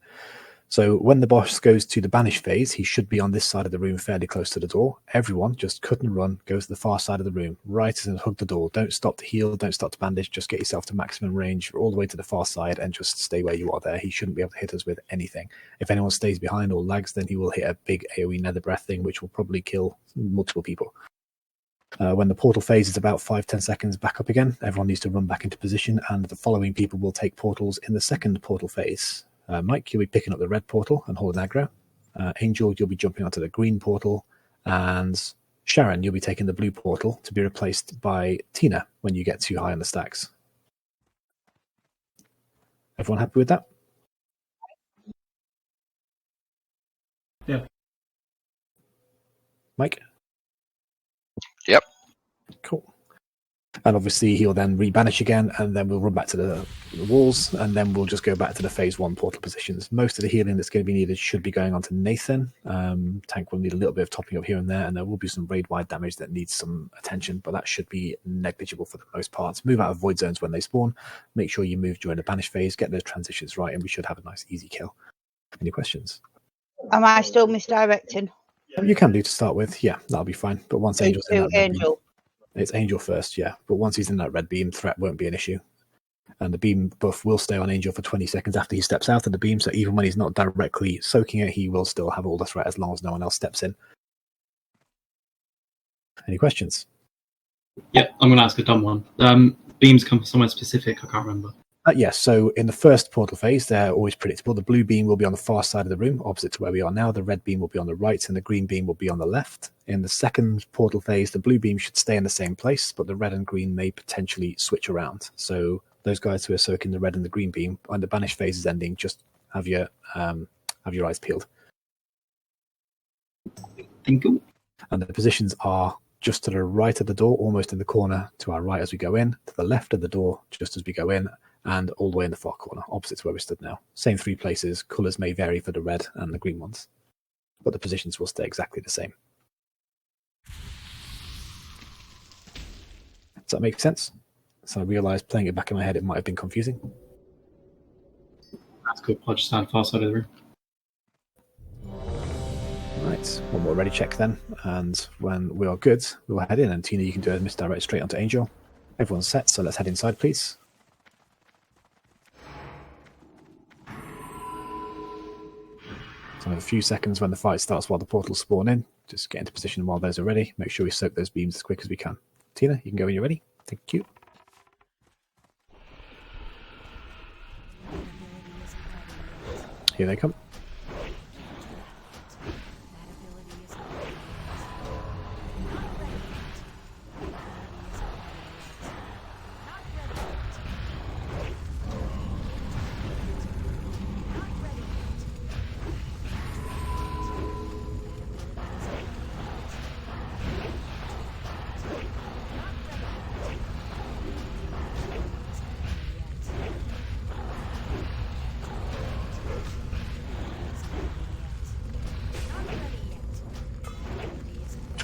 S3: So when the boss goes to the banish phase, he should be on this side of the room fairly close to the door. Everyone just cut and run, go to the far side of the room, right and hug the door. Don't stop to heal, don't stop to bandage, just get yourself to maximum range all the way to the far side and just stay where you are there. He shouldn't be able to hit us with anything. If anyone stays behind or lags, then he will hit a big AoE nether breath thing, which will probably kill multiple people. When the portal phase is about 5-10 seconds back up again, everyone needs to run back into position, and the following people will take portals in the second portal phase. Mike, you'll be picking up the red portal and holding aggro. Angel, you'll be jumping onto the green portal. And Sharon, you'll be taking the blue portal to be replaced by Tina when you get too high on the stacks. Everyone happy with that?
S5: Yeah.
S3: Mike?
S4: Yep.
S3: Cool. And obviously he'll then rebanish again, and then we'll run back to the walls, and then we'll just go back to the phase 1 portal positions. Most of the healing that's going to be needed should be going on to Nathan. Tank will need a little bit of topping up here and there, and there will be some raid-wide damage that needs some attention, but that should be negligible for the most part. Move out of void zones when they spawn. Make sure you move during the banish phase, get those transitions right, and we should have a nice easy kill. Any questions?
S2: Am I still misdirecting?
S3: You can do to start with, yeah, that'll be fine. But once Angel's in that
S2: Angel.
S3: it's Angel first, yeah. But once he's in that red beam, threat won't be an issue. And the beam buff will stay on Angel for 20 seconds after he steps out of the beam, so even when he's not directly soaking it, he will still have all the threat as long as no one else steps in. Any questions?
S7: Yeah, I'm going to ask a dumb one. Beams come from somewhere specific, I can't remember.
S3: Yes, so in the first portal phase, they're always predictable. The blue beam will be on the far side of the room, opposite to where we are now. The red beam will be on the right, and the green beam will be on the left. In the second portal phase, the blue beam should stay in the same place, but the red and green may potentially switch around. So those guys who are soaking the red and the green beam, when the banish phase is ending, just have your eyes peeled.
S7: Thank you.
S3: And the positions are just to the right of the door, almost in the corner to our right as we go in, to the left of the door just as we go in, and all the way in the far corner, opposite to where we stood now. Same 3 places. Colours may vary for the red and the green ones, but the positions will stay exactly the same. Does that make sense? So I realised playing it back in my head, it might have been confusing.
S7: That's cool. I'll just stand far side of the room.
S3: Right, one more ready check then, and when we are good, we'll head in, and Tina, you can do a misdirect straight onto Angel. Everyone's set, so let's head inside, please. So in a few seconds when the fight starts while the portals spawn in, just get into position while those are ready. Make sure we soak those beams as quick as we can. Tina, you can go when you're ready. Thank you. Here they come.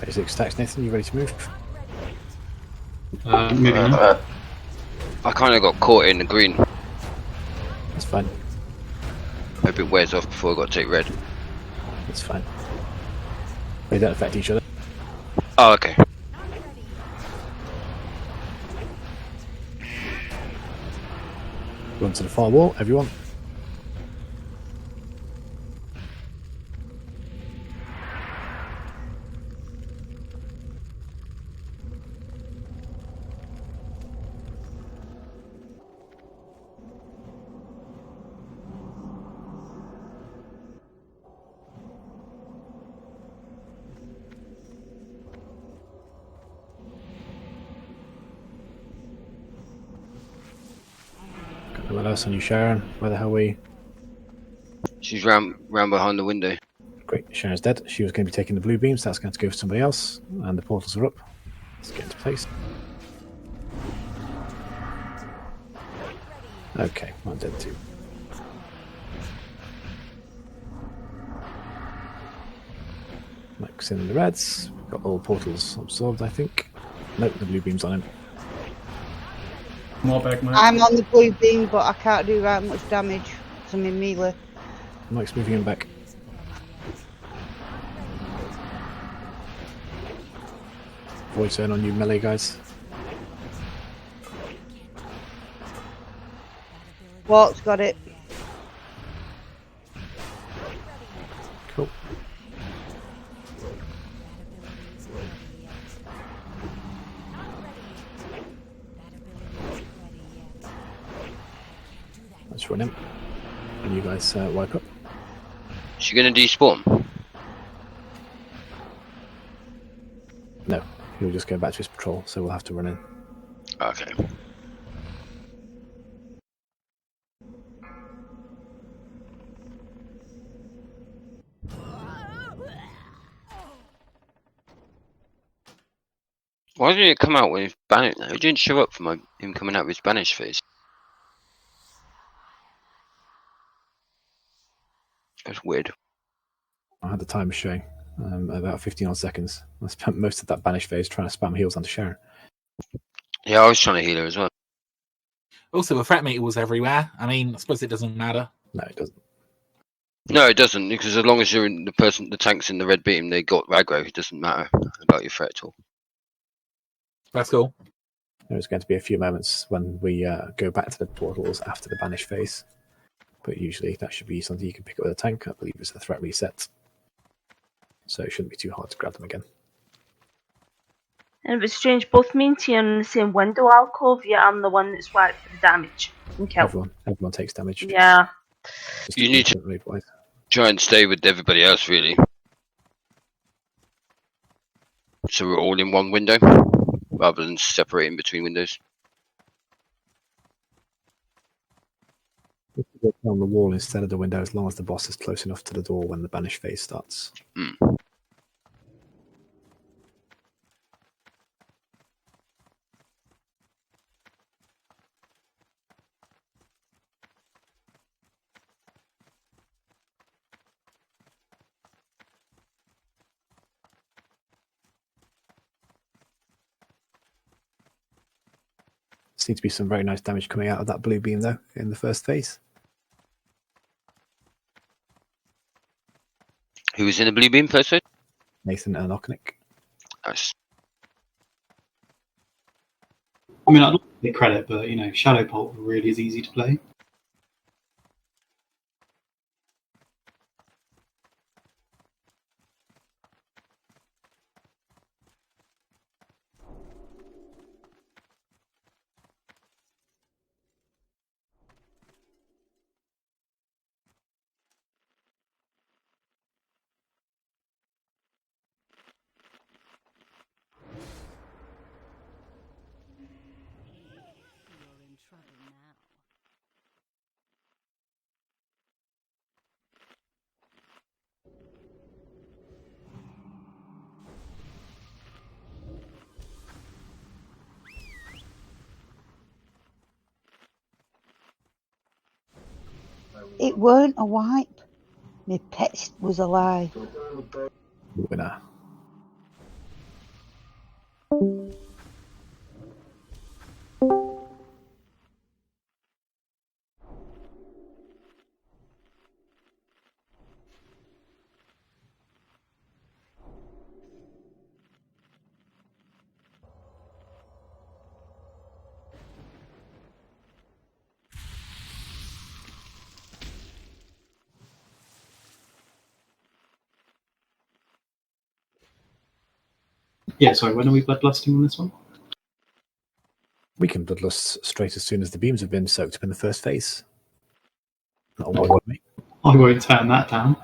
S3: 36 stacks. Nathan, you ready to move?
S7: Moving on.
S4: I kind of got caught in the green.
S3: That's fine.
S4: Hope it wears off before I got to take red.
S3: That's fine. They don't affect each other.
S4: Oh, okay.
S3: Run to the far wall, everyone. Got no one else on you, Sharon. Where the hell are we?
S4: She's round behind the window.
S3: Great, Sharon's dead. She was going to be taking the blue beams. That's going to go for somebody else. And the portals are up. Let's get into place. Okay, I'm dead too. Mike's in the reds. We've got all portals absorbed, I think. Nope, the blue beam's on him.
S5: More back, Mike.
S2: I'm on the blue beam, but I can't do that much damage because I'm in melee.
S3: Mike's moving him back. Void turn on you melee guys.
S2: Walt's got it.
S3: Cool. Let's run him. And you guys wipe up.
S4: Is she gonna despawn?
S3: No, he'll just go back to his patrol, so we'll have to run in.
S4: Okay. Why didn't it come out when he's banished? It didn't show up for him coming out with his banished phase. That's weird.
S3: I had the timer showing about 15 odd seconds. I spent most of that banish phase trying to spam heals onto Sharon.
S4: Yeah, I was trying to heal her as well.
S10: Also, the threat meter was everywhere. I mean, I suppose it doesn't matter.
S3: No, it doesn't.
S4: No, it doesn't, because as long as you're in the tank's in the red beam, they got aggro. It doesn't matter about your threat at all.
S10: That's cool.
S3: There's going to be a few moments when we go back to the portals after the banish phase. But usually that should be something you can pick up with a tank. I believe it's the threat reset. So it shouldn't be too hard to grab them again.
S1: And it was strange, both main team in the same window alcove, yet I'm the one that's wiped for the damage and killed.
S3: Everyone takes damage.
S1: Yeah.
S4: You need to try and stay with everybody else, really. So we're all in one window, rather than separating between windows.
S3: If you go on the wall instead of the window, as long as the boss is close enough to the door when the banish phase starts. Seems to be some very nice damage coming out of that blue beam, though, in the first phase.
S4: Who was in the blue beam first?
S3: Nathan and Oknik.
S4: Nice.
S7: I mean, I'd like to give credit, but Shadow Bolt really is easy to play.
S2: It weren't a wipe. My pet was alive.
S3: Winner.
S7: Yeah, sorry, when are we bloodlusting on this one?
S3: We can bloodlust straight as soon as the beams have been soaked up in the first phase. That'll work with me.
S7: I won't turn that down.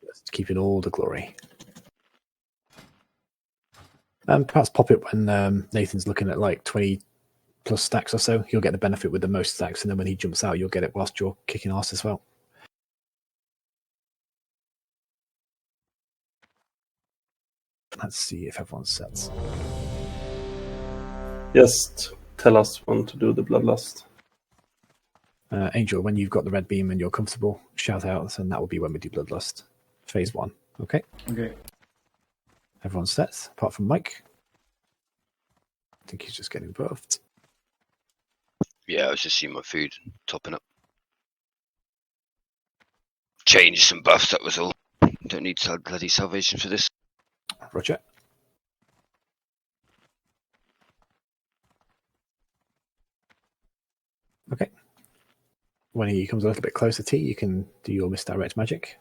S3: Just keeping all the glory. Perhaps pop it when Nathan's looking at like 20 plus stacks or so. You'll get the benefit with the most stacks, and then when he jumps out, you'll get it whilst you're kicking ass as well. Let's see if everyone's set.
S11: Just tell us when to do the bloodlust.
S3: Angel, when you've got the red beam and you're comfortable, shout out, and that will be when we do bloodlust. Phase 1. Okay.
S5: Okay.
S3: Everyone's set, apart from Mike. I think he's just getting buffed.
S4: Yeah, I was just seeing my food topping up. Change some buffs, that was all. Don't need bloody salvation for this.
S3: Roger. Okay. When he comes a little bit closer to you, you can do your misdirect magic.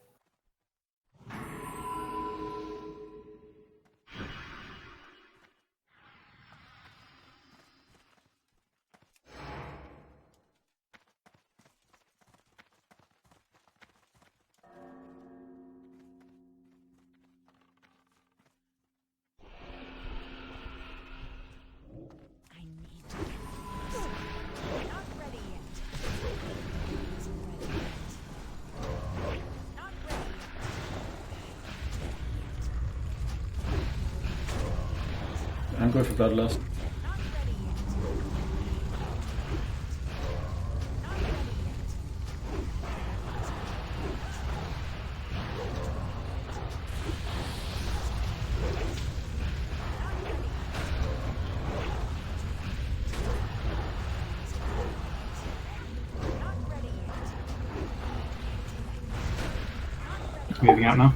S5: I'm going for bloodlust.
S7: Moving out now.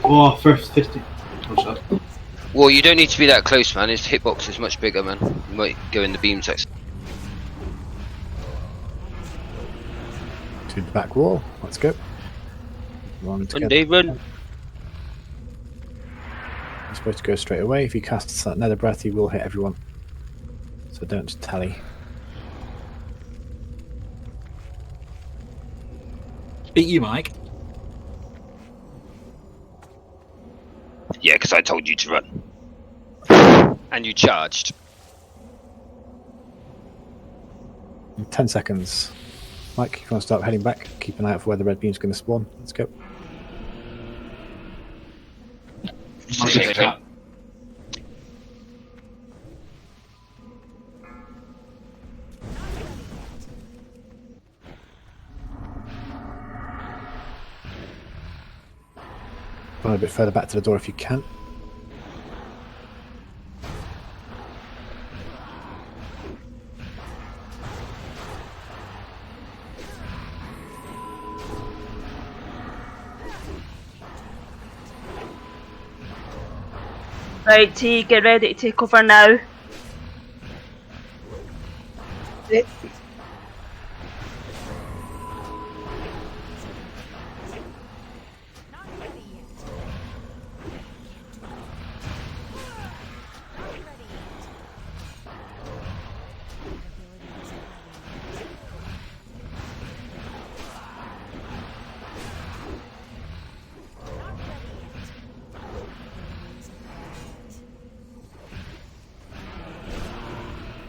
S7: Oh, first 50. Oh, shot.
S4: Well, you don't need to be that close, man. His hitbox is much bigger, man. You might go in the beam section.
S3: To the back wall. Let's go. Run
S4: Monday, run.
S3: You're supposed to go straight away. If he casts that nether breath, he will hit everyone. So don't tally.
S10: Beat you, Mike.
S4: Yeah, because I told you to run. And you charged.
S3: In 10 seconds. Mike, if you want to start heading back, keep an eye out for where the red beam's going to spawn. Let's go. Run a bit further back to the door if you can.
S1: Right, T, get ready to take over now.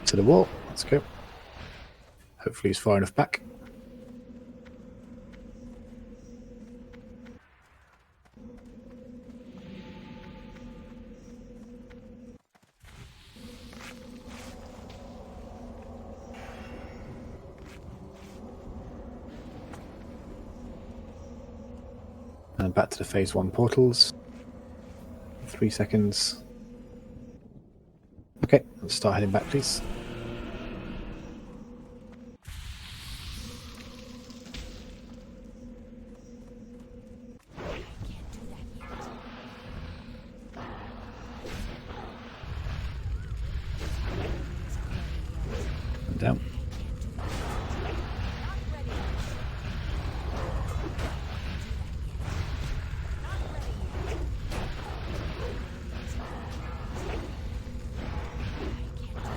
S3: To the wall. Let's go. Hopefully he's far enough back. And back to the phase 1 portals. 3 seconds. Okay, let's start heading back, please. Down.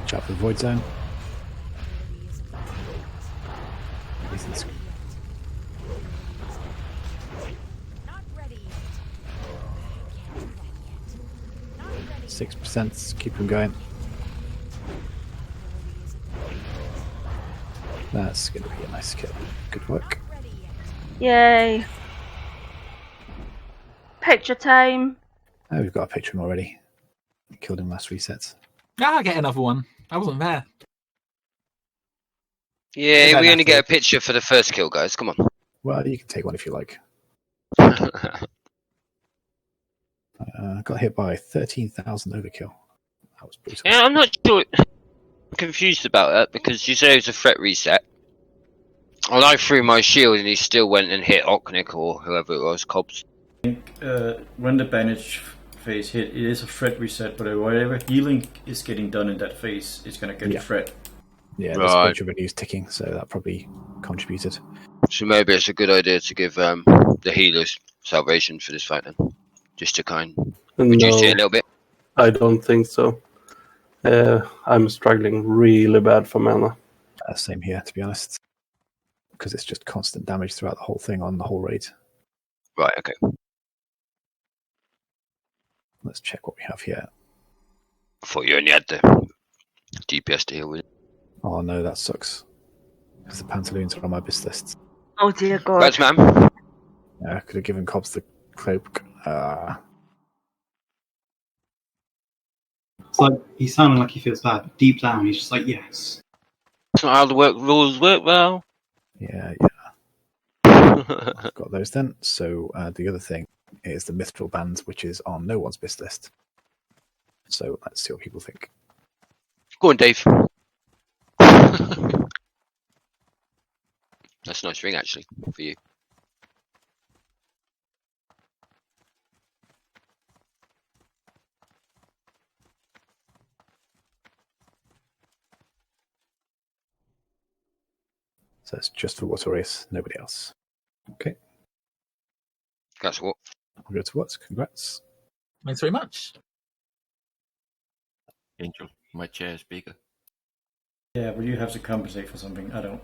S3: Watch out for the void zone. Ethan's 6%. Keep them going. That's going to be a nice kill. Good work.
S1: Yay. Picture time.
S3: Oh, we've got a picture of him already. Killed him last resets.
S10: Ah, I get another one. I wasn't there.
S4: Yeah, we only get a picture for the first kill, guys. Come on.
S3: Well, you can take one if you like. Got hit by 13,000 overkill. That was brutal.
S4: Yeah, I'm not sure. I'm confused about that because you say it was a threat reset. And I threw my shield and he still went and hit Oknik or whoever it was, Cobbs.
S5: I think when the bandage phase hit, it is a threat reset, but whatever healing is getting done in that phase, it's going to get a threat.
S3: Yeah, there's a bunch of renews ticking, so that probably contributed.
S4: So maybe it's a good idea to give the healers salvation for this fight then. Just to kind of reduce it a little bit.
S11: I don't think so. I'm struggling really bad for mana.
S3: Same here, to be honest. Because it's just constant damage throughout the whole thing on the whole raid.
S4: Right, okay.
S3: Let's check what we have here.
S4: I thought you only had the DPS to heal with it.
S3: Oh no, that sucks. Because the Pantaloons are on my bis list.
S1: Oh dear God.
S4: Right, man.
S3: Yeah, I could have given Cobbs the cloak.
S7: It's like he's sounding like he feels bad, but deep down he's just like, yes.
S4: That's not how the rules work well.
S3: Yeah. I've got those then. So the other thing is the Mithril band, which is on no one's bis list. So let's see what people think.
S4: Go on, Dave. That's a nice ring, actually, for you.
S3: So it's just for Waterius, nobody else. Okay.
S4: That's what.
S3: We'll go to what? Congrats.
S10: Thanks very much.
S8: Angel, my chair is bigger.
S5: Yeah, but you have to compensate for something. I don't.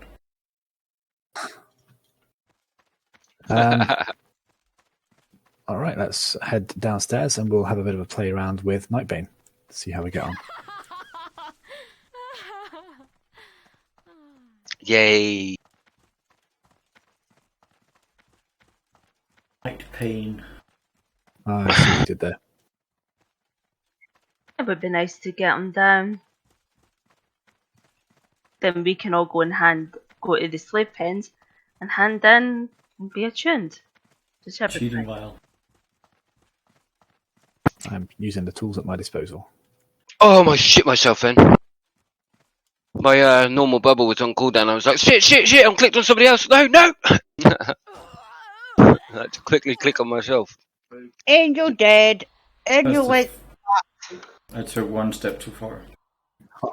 S3: All right, let's head downstairs and we'll have a bit of a play around with Nightbane. See how we get on.
S4: Yay.
S5: Night pain.
S3: I see what you did there.
S1: It would be nice to get them down. Then we can all go to the slave pens and hand in and be attuned.
S5: Cheating vial.
S3: I'm using the tools at my disposal.
S4: Oh, I shit myself then. My normal bubble was on cooldown. I was like, shit, I'm clicked on somebody else. No! I had to quickly click on myself.
S2: Angel dead. Angel went.
S5: I took one step too far.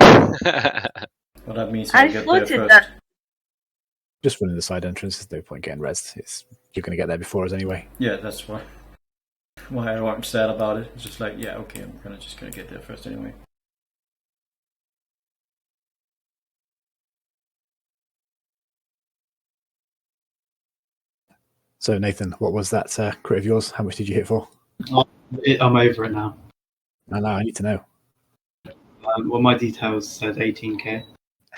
S5: But that means I get there first.
S1: That.
S3: Just running the side entrance. There's no point getting rezzed. You're going to get there before us anyway.
S5: Yeah, that's why I wasn't sad about it. It's just like, yeah, okay, I'm just gonna get there first anyway.
S3: So Nathan, what was that crit of yours? How much did you hit for?
S7: I'm over it now.
S3: I need to know.
S7: Well, my details said 18k.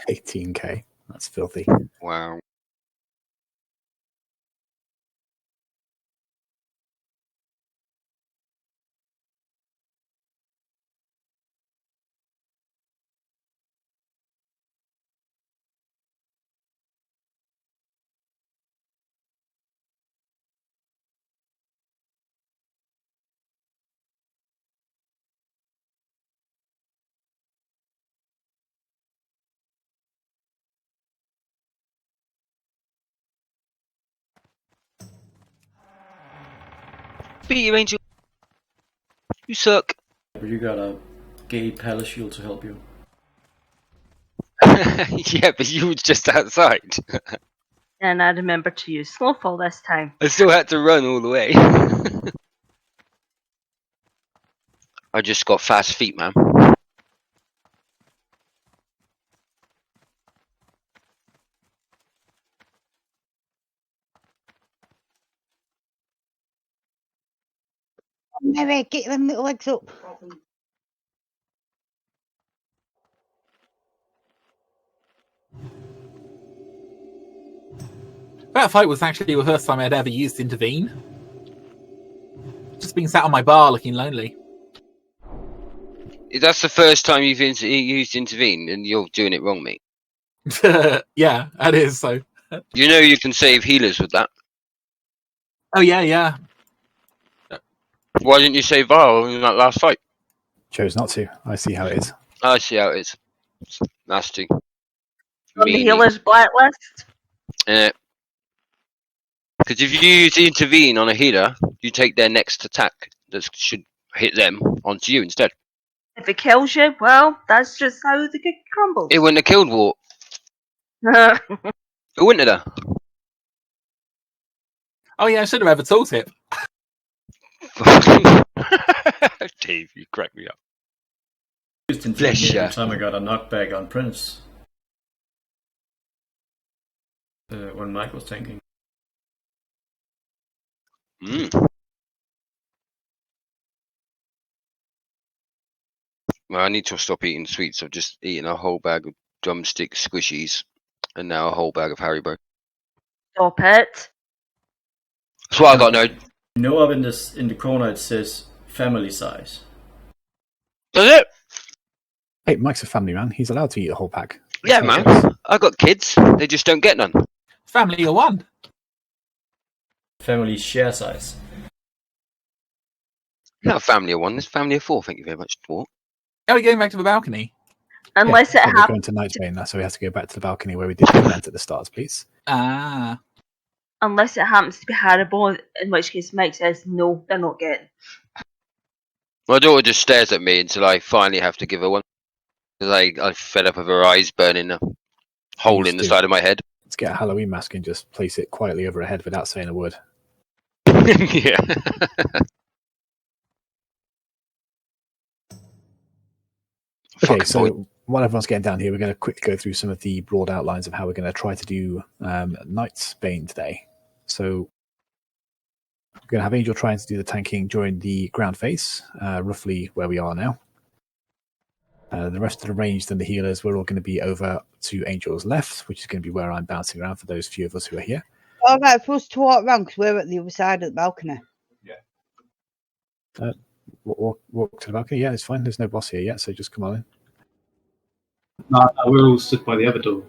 S3: 18k. That's filthy.
S4: Wow. Beat you, Angel. You suck.
S5: But you got a gay palace shield to help you.
S4: Yeah, but you were just outside.
S1: And I remember to use Snowfall this time.
S4: I still had to run all the way. I just got fast feet, man.
S2: Mary, get them little legs up.
S10: That fight was actually the first time I'd ever used Intervene. Just being sat on my bar looking lonely.
S4: That's the first time you've used Intervene, and you're doing it wrong, mate.
S10: Yeah, that is so.
S4: You know you can save healers with that.
S10: Oh, yeah.
S4: Why didn't you save Val in that last fight?
S3: Chose not to. I see how it is.
S4: I see how it is. It's nasty.
S1: On the healer's blacklist.
S4: Because if you use Intervene on a healer, you take their next attack that should hit them onto you instead.
S1: If it kills you, well, that's just how the cookie crumbles.
S4: It wouldn't have killed Wart. It wouldn't have done.
S10: Oh, yeah, I should have ever told it.
S4: Dave, you crack me up.
S5: Used Intervene every time I got a knockback on Prince. When Mike was tanking.
S4: Well, I need to stop eating sweets. I've just eaten a whole bag of drumstick squishies and now a whole bag of Haribo.
S1: Stop it.
S4: That's what I got, no.
S5: You know, up in the corner it says family size.
S4: Does it?
S3: Hey, Mike's a family man. He's allowed to eat a whole pack.
S4: Yeah, man. I got kids. They just don't get none.
S10: Family of one.
S5: Family share size.
S4: Not a family of one. It's family of four. Thank you very much, Wart.
S10: Are we going back to the balcony?
S1: Unless
S3: Yeah,
S1: it
S3: we're going
S1: happens.
S3: to Nightbane now, so we have to go back to the balcony where we did the event at the start, please.
S10: Ah.
S1: Unless it happens to be Haribo, in which case Mike says, no, they're not getting.
S4: My daughter just stares at me until I finally have to give her one. Because I fed up with her eyes burning a hole in the side of my head.
S3: Let's get a Halloween mask and just place it quietly over her head without saying a word.
S4: Yeah.
S3: Okay, so while everyone's getting down here, we're going to quickly go through some of the broad outlines of how we're going to try to do Knight's Bane today. So we're going to have Angel trying to do the tanking during the ground phase, roughly where we are now. The rest of the ranged and the healers, we're all going to be over to Angel's left, which is going to be where I'm bouncing around for those few of us who are here.
S2: All right, for us to walk around because we're at the other side of the balcony.
S3: Walk to the balcony. Yeah, it's fine. There's no boss here yet, so just come on in.
S7: No, we're all stood by the other door.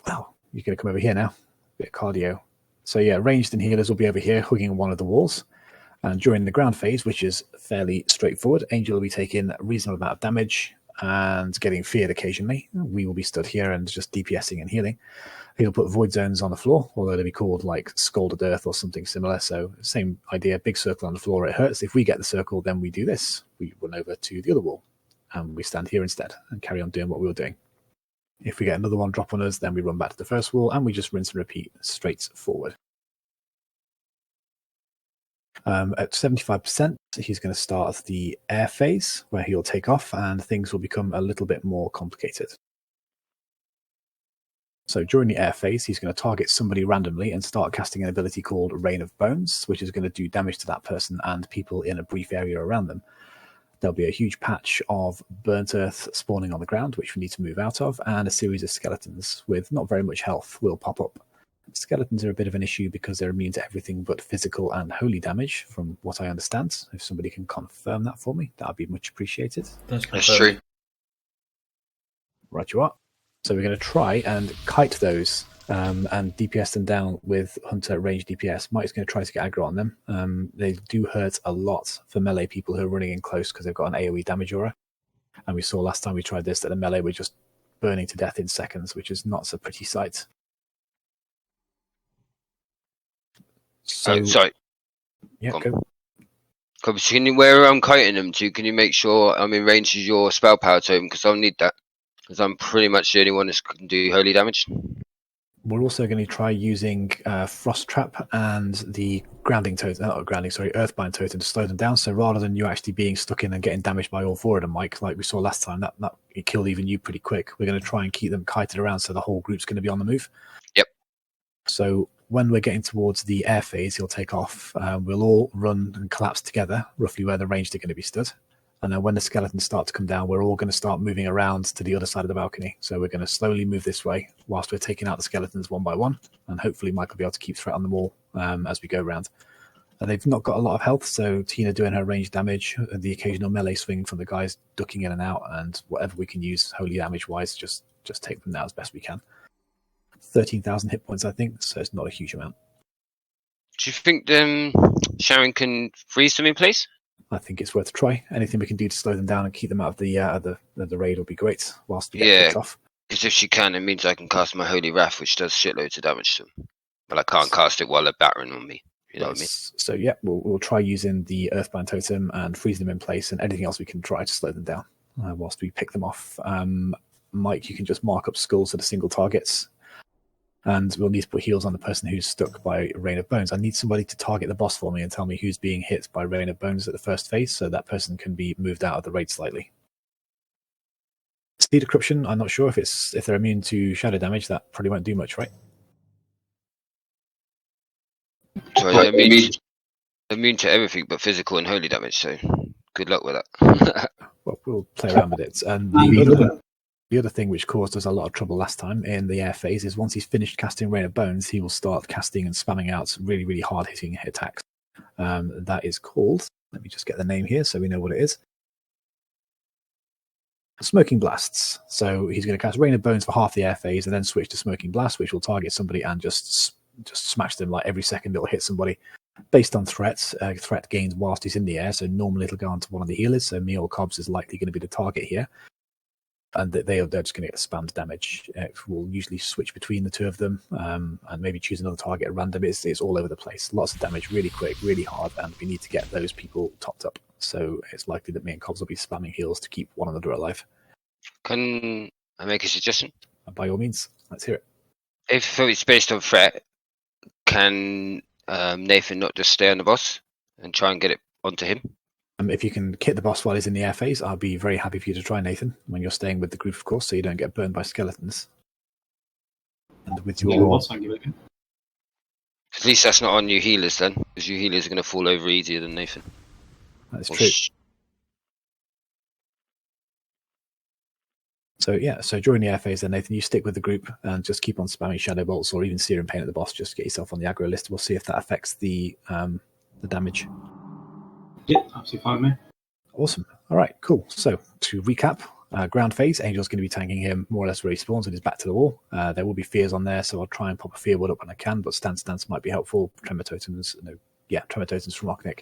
S3: Well, you're going to come over here now. Bit of cardio. So yeah, ranged and healers will be over here, hugging one of the walls. And during the ground phase, which is fairly straightforward, Angel will be taking a reasonable amount of damage and getting feared occasionally. We will be stood here and just DPSing and healing. He'll put void zones on the floor, although they'll be called like Scalded Earth or something similar. So same idea, big circle on the floor, it hurts. If we get the circle, then we do this. We run over to the other wall and we stand here instead and carry on doing what we were doing. If we get another one drop on us, then we run back to the first wall and we just rinse and repeat straight forward. At 75%, he's going to start the air phase, where he'll take off, and things will become a little bit more complicated. So during the air phase, he's going to target somebody randomly and start casting an ability called Rain of Bones, which is going to do damage to that person and people in a brief area around them. There'll be a huge patch of burnt earth spawning on the ground, which we need to move out of, and a series of skeletons with not very much health will pop up. Skeletons are a bit of an issue because they're immune to everything but physical and holy damage, from what I understand. If somebody can confirm that for me, that would be much appreciated.
S5: That's
S4: true.
S3: Right you are. So we're going to try and kite those and DPS them down with Hunter range DPS. Mike's going to try to get aggro on them. They do hurt a lot for melee people who are running in close because they've got an AoE damage aura. And we saw last time we tried this that the melee were just burning to death in seconds, which is not a pretty sight. So,
S4: sorry.
S3: Yeah, go.
S4: Can you, where I'm kiting them to, can you make sure I'm in range of your spell power totem? Because I'll need that. Because I'm pretty much the only one that can do holy damage.
S3: We're also going to try using Frost Trap and the grounding totem, Earthbind totem to slow them down. So rather than you actually being stuck in and getting damaged by all four of them, Mike, like we saw last time, that it killed even you pretty quick. We're going to try and keep them kited around so the whole group's going to be on the move.
S4: Yep.
S3: So when we're getting towards the air phase, he'll take off. We'll all run and collapse together, roughly where the ranged are going to be stood. And then when the skeletons start to come down, we're all going to start moving around to the other side of the balcony. So we're going to slowly move this way whilst we're taking out the skeletons one by one. And hopefully Mike will be able to keep threat on them all as we go around. They've not got a lot of health, so Tina doing her range damage, the occasional melee swing from the guys ducking in and out, and whatever we can use holy damage-wise, just take them down as best we can. 13,000 hit points, I think, so it's not a huge amount.
S4: Do you think Sharon can freeze them in place?
S3: I think it's worth a try. Anything we can do to slow them down and keep them out of the raid will be great whilst we get kicked off.
S4: Because if she can, it means I can cast my Holy Wrath, which does shitloads of damage to them. But I can't cast it while they're battering on me. You know what I mean?
S3: So yeah, we'll try using the Earthbind totem and freeze them in place, and anything else we can try to slow them down whilst we pick them off. Mike, you can just mark up skulls to the single targets. And we'll need to put heals on the person who's stuck by Rain of Bones. I need somebody to target the boss for me and tell me who's being hit by Rain of Bones at the first phase, so that person can be moved out of the raid slightly. Speed of Corruption, I'm not sure if they're immune to shadow damage. That probably won't do much, right?
S4: So immune to everything but physical and holy damage, so good luck with that.
S3: Well, we'll play around with it. And the other thing which caused us a lot of trouble last time in the air phase is once he's finished casting Rain of Bones, he will start casting and spamming out some really, really hard-hitting attacks. That is called, let me just get the name here so we know what it is. Smoking Blasts. So he's going to cast Rain of Bones for half the air phase and then switch to Smoking Blast, which will target somebody and just smash them. Like every second it'll hit somebody based on threats. Threat gains whilst he's in the air, so normally it'll go onto one of the healers, so me or Cobbs is likely going to be the target here. And they're just going to get spammed damage. We'll usually switch between the two of them and maybe choose another target at random. It's all over the place. Lots of damage, really quick, really hard, and we need to get those people topped up. So it's likely that me and Cobbs will be spamming heals to keep one another alive.
S4: Can I make a suggestion?
S3: By all means, let's hear it.
S4: If it's based on threat, can Nathan not just stay on the boss and try and get it onto him?
S3: If you can hit the boss while he's in the air phase, I'll be very happy for you to try, Nathan, when you're staying with the group, of course, so you don't get burned by skeletons. And with your
S4: at least that's not on you healers then, because you healers are going to fall over easier than Nathan.
S3: That's true. So during the air phase then, Nathan, you stick with the group and just keep on spamming Shadow Bolts or even Searing Pain at the boss, just to get yourself on the aggro list. We'll see if that affects the damage.
S7: Yeah, absolutely fine, man.
S3: Awesome. All right, cool. So to recap, ground phase, Angel's going to be tanking him more or less where he spawns with his back to the wall. There will be fears on there, so I'll try and pop a fear word up when I can, but stance might be helpful. Tremor totems from Ochnick.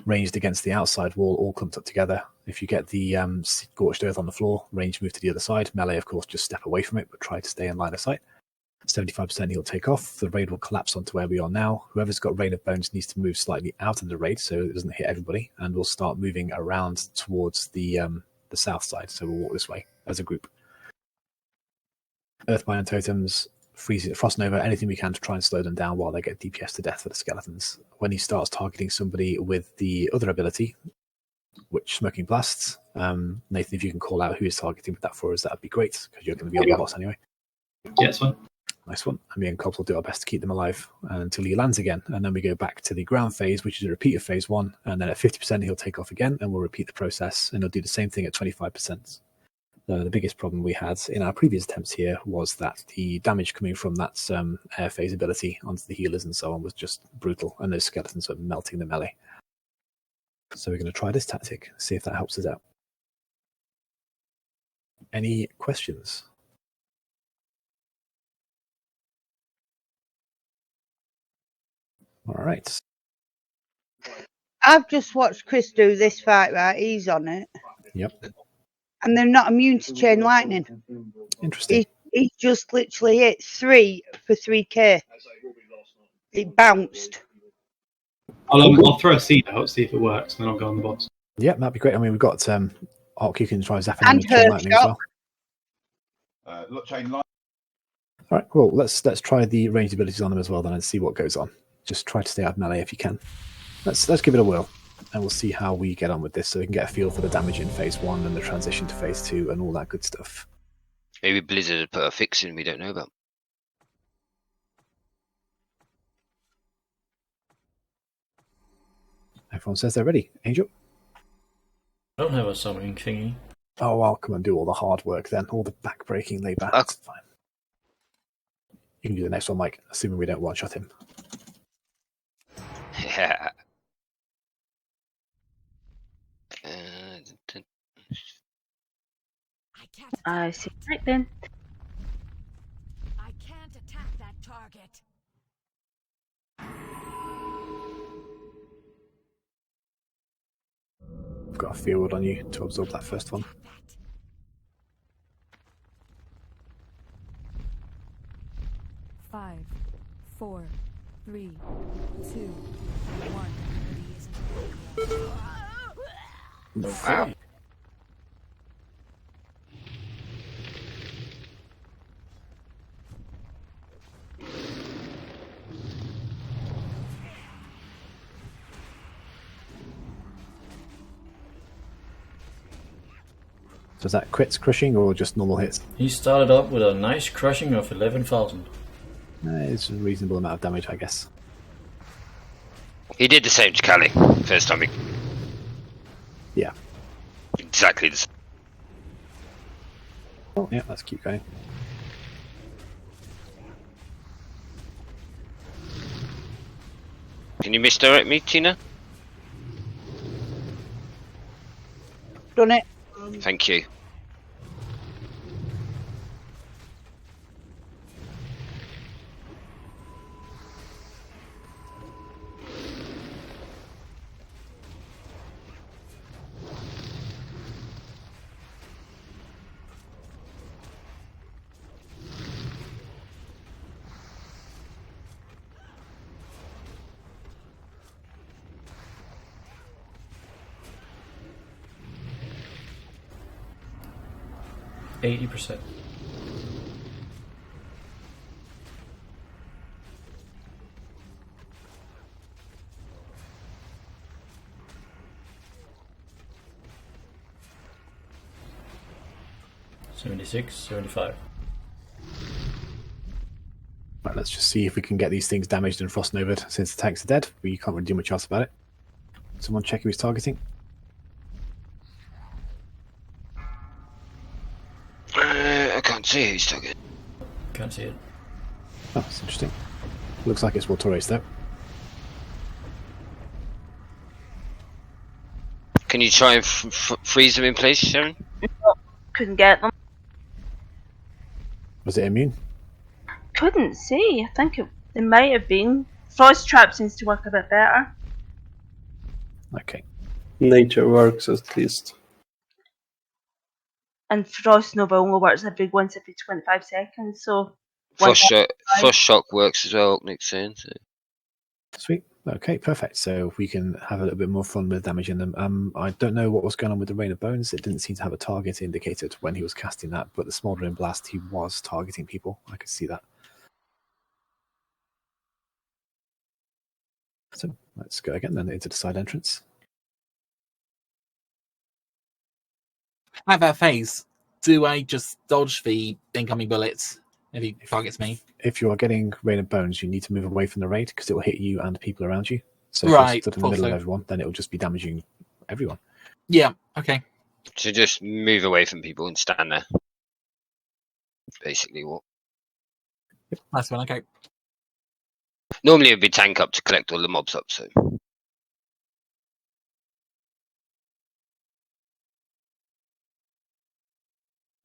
S3: Ranged against the outside wall, all clumped up together. If you get the scorched earth on the floor, range move to the other side. Melee, of course, just step away from it, but try to stay in line of sight. 75% he'll take off. The raid will collapse onto where we are now. Whoever's got Rain of Bones needs to move slightly out of the raid so it doesn't hit everybody, and we'll start moving around towards the south side. So we'll walk this way as a group. Earthbind totems, Frost Nova, anything we can to try and slow them down while they get DPS to death for the skeletons. When he starts targeting somebody with the other ability, which Smoking Blasts, Nathan, if you can call out who is targeting with that for us, that'd be great, because you're going to be on the boss anyway.
S7: Yeah, that's fine.
S3: Nice one. And me and Cobbs will do our best to keep them alive until he lands again. And then we go back to the ground phase, which is a repeat of phase 1. And then at 50%, he'll take off again, and we'll repeat the process. And he'll do the same thing at 25%. The biggest problem we had in our previous attempts here was that the damage coming from that air phase ability onto the healers and so on was just brutal. And those skeletons were melting the melee. So we're going to try this tactic, see if that helps us out. Any questions? All right.
S2: I've just watched Chris do this fight, right? He's on it.
S3: Yep.
S2: And they're not immune to chain lightning.
S3: Interesting.
S2: He just literally hit 3 for 3k. It bounced.
S7: I'll throw a seed out, see if it works, and then I'll go on the boss.
S3: Yeah, that'd be great. I mean, we've got Arc, you can try zapping
S2: and
S3: with chain lightning as well.
S9: chain line.
S3: All right, well, let's try the ranged abilities on them as well then and see what goes on. Just try to stay out of melee if you can. Let's give it a whirl, and we'll see how we get on with this, so we can get a feel for the damage in phase 1 and the transition to phase 2 and all that good stuff.
S4: Maybe Blizzard had put a fix in we don't know about.
S3: Everyone says they're ready. Angel?
S5: I don't have a summoning thingy.
S3: Oh, I'll come and do all the hard work then, all the back-breaking layback. That's fine. You can do the next one, Mike, assuming we don't one-shot him.
S4: Yeah.
S1: I see. Right then.
S6: I can't attack that target.
S3: I've got a field on you to absorb that first one.
S6: Five, 4, 3, 2, 1.
S4: Wow.
S3: So is that crits, crushing, or just normal hits?
S5: He started up with a nice crushing of 11,000.
S3: It's a reasonable amount of damage, I guess.
S4: He did the same to Callie first time.
S3: Yeah.
S4: Exactly the same.
S3: Oh, yeah, let's keep going.
S4: Can you misdirect me, Tina?
S2: Done it.
S4: Thank you.
S5: %80. $76, $75.
S3: Right, let's just see if we can get these things damaged and frost novaed since the tanks are dead. We can't really do much else about it. Someone check who he's targeting.
S4: I can't see who's targeting.
S5: Can't see it.
S3: Oh, that's interesting. Looks like it's Waltores though.
S4: Can you try and freeze them in place, Sharon?
S1: Couldn't get them.
S3: Was it immune?
S1: Couldn't see. I think it might have been. Frost trap seems to work a bit better.
S3: Okay.
S11: Nature works at least.
S1: And Frost Nova only works a big once every 25 seconds, so...
S4: Frost shock works as well, Nick's saying. So.
S3: Sweet. Okay, perfect. So we can have a little bit more fun with damaging them. I don't know what was going on with the Rain of Bones. It didn't seem to have a target indicated when he was casting that, but the Smoldering Blast, he was targeting people. I could see that. So let's go again then into the side entrance.
S10: At that phase, do I just dodge the incoming bullets if he targets me?
S3: If you are getting Rain of Bones, you need to move away from the raid because it will hit you and people around you. So
S10: Right,
S3: if you're stood in the middle of
S10: so.
S3: everyone, then it will just be damaging everyone.
S10: Yeah, okay.
S4: So just move away from people and stand there. Basically what?
S10: Nice one, okay.
S4: Normally it would be tank up to collect all the mobs up, so...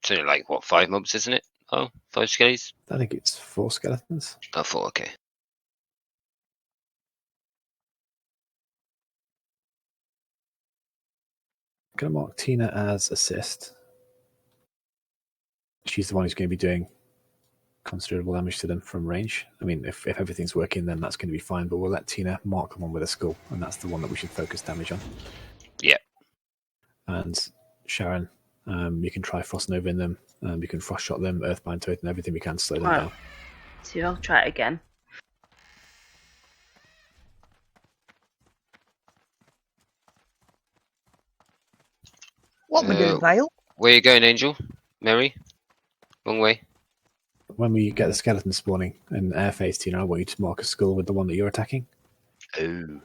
S4: It's only like, what, 5 mobs, isn't it? Oh, 5 skellies?
S3: I think it's 4 skeletons.
S4: Oh, 4, okay.
S3: I'm going to mark Tina as assist. She's the one who's going to be doing considerable damage to them from range. I mean, if everything's working, then that's going to be fine, but we'll let Tina mark the one with a skull, and that's the one that we should focus damage on.
S4: Yeah.
S3: And Sharon, you can try Frost Nova in them We can frost shot them, earthbind to it, and everything we can to slow them
S1: Right.
S3: down.
S1: So I'll try it again.
S2: What we doing, Vale?
S4: Where you going, Angel? Mary? Wrong way.
S3: When we get the skeleton spawning in air phase, Tina, I want you to mark a skull with the one that you're attacking.
S4: Oh.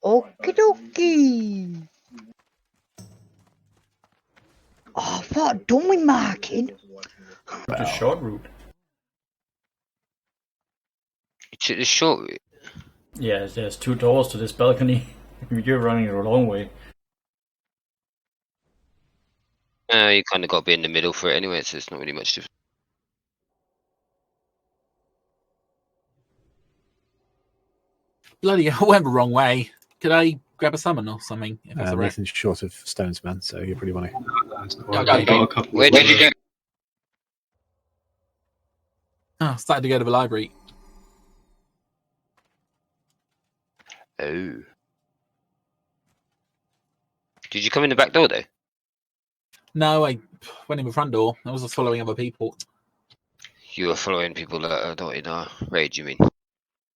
S2: Okie dokie. Oh, I thought I'd done with marking.
S5: The short route.
S4: You took the short route?
S5: Yeah, there's 2 doors to this balcony. You're running the long way.
S4: You kind of got to be in the middle for it anyway, so it's not really much different.
S10: Bloody hell, I went the wrong way. Could I grab a summon or something? If that's alright.
S3: Nathan's short of stones, man, so you probably want to.
S10: Okay.
S7: I've got a couple.
S4: Where did you go?
S10: Oh, started to go to the library.
S4: Oh. Did you come in the back door though?
S10: No, I went in the front door. I was just following other people.
S4: You were following people that are not in our raid, you mean?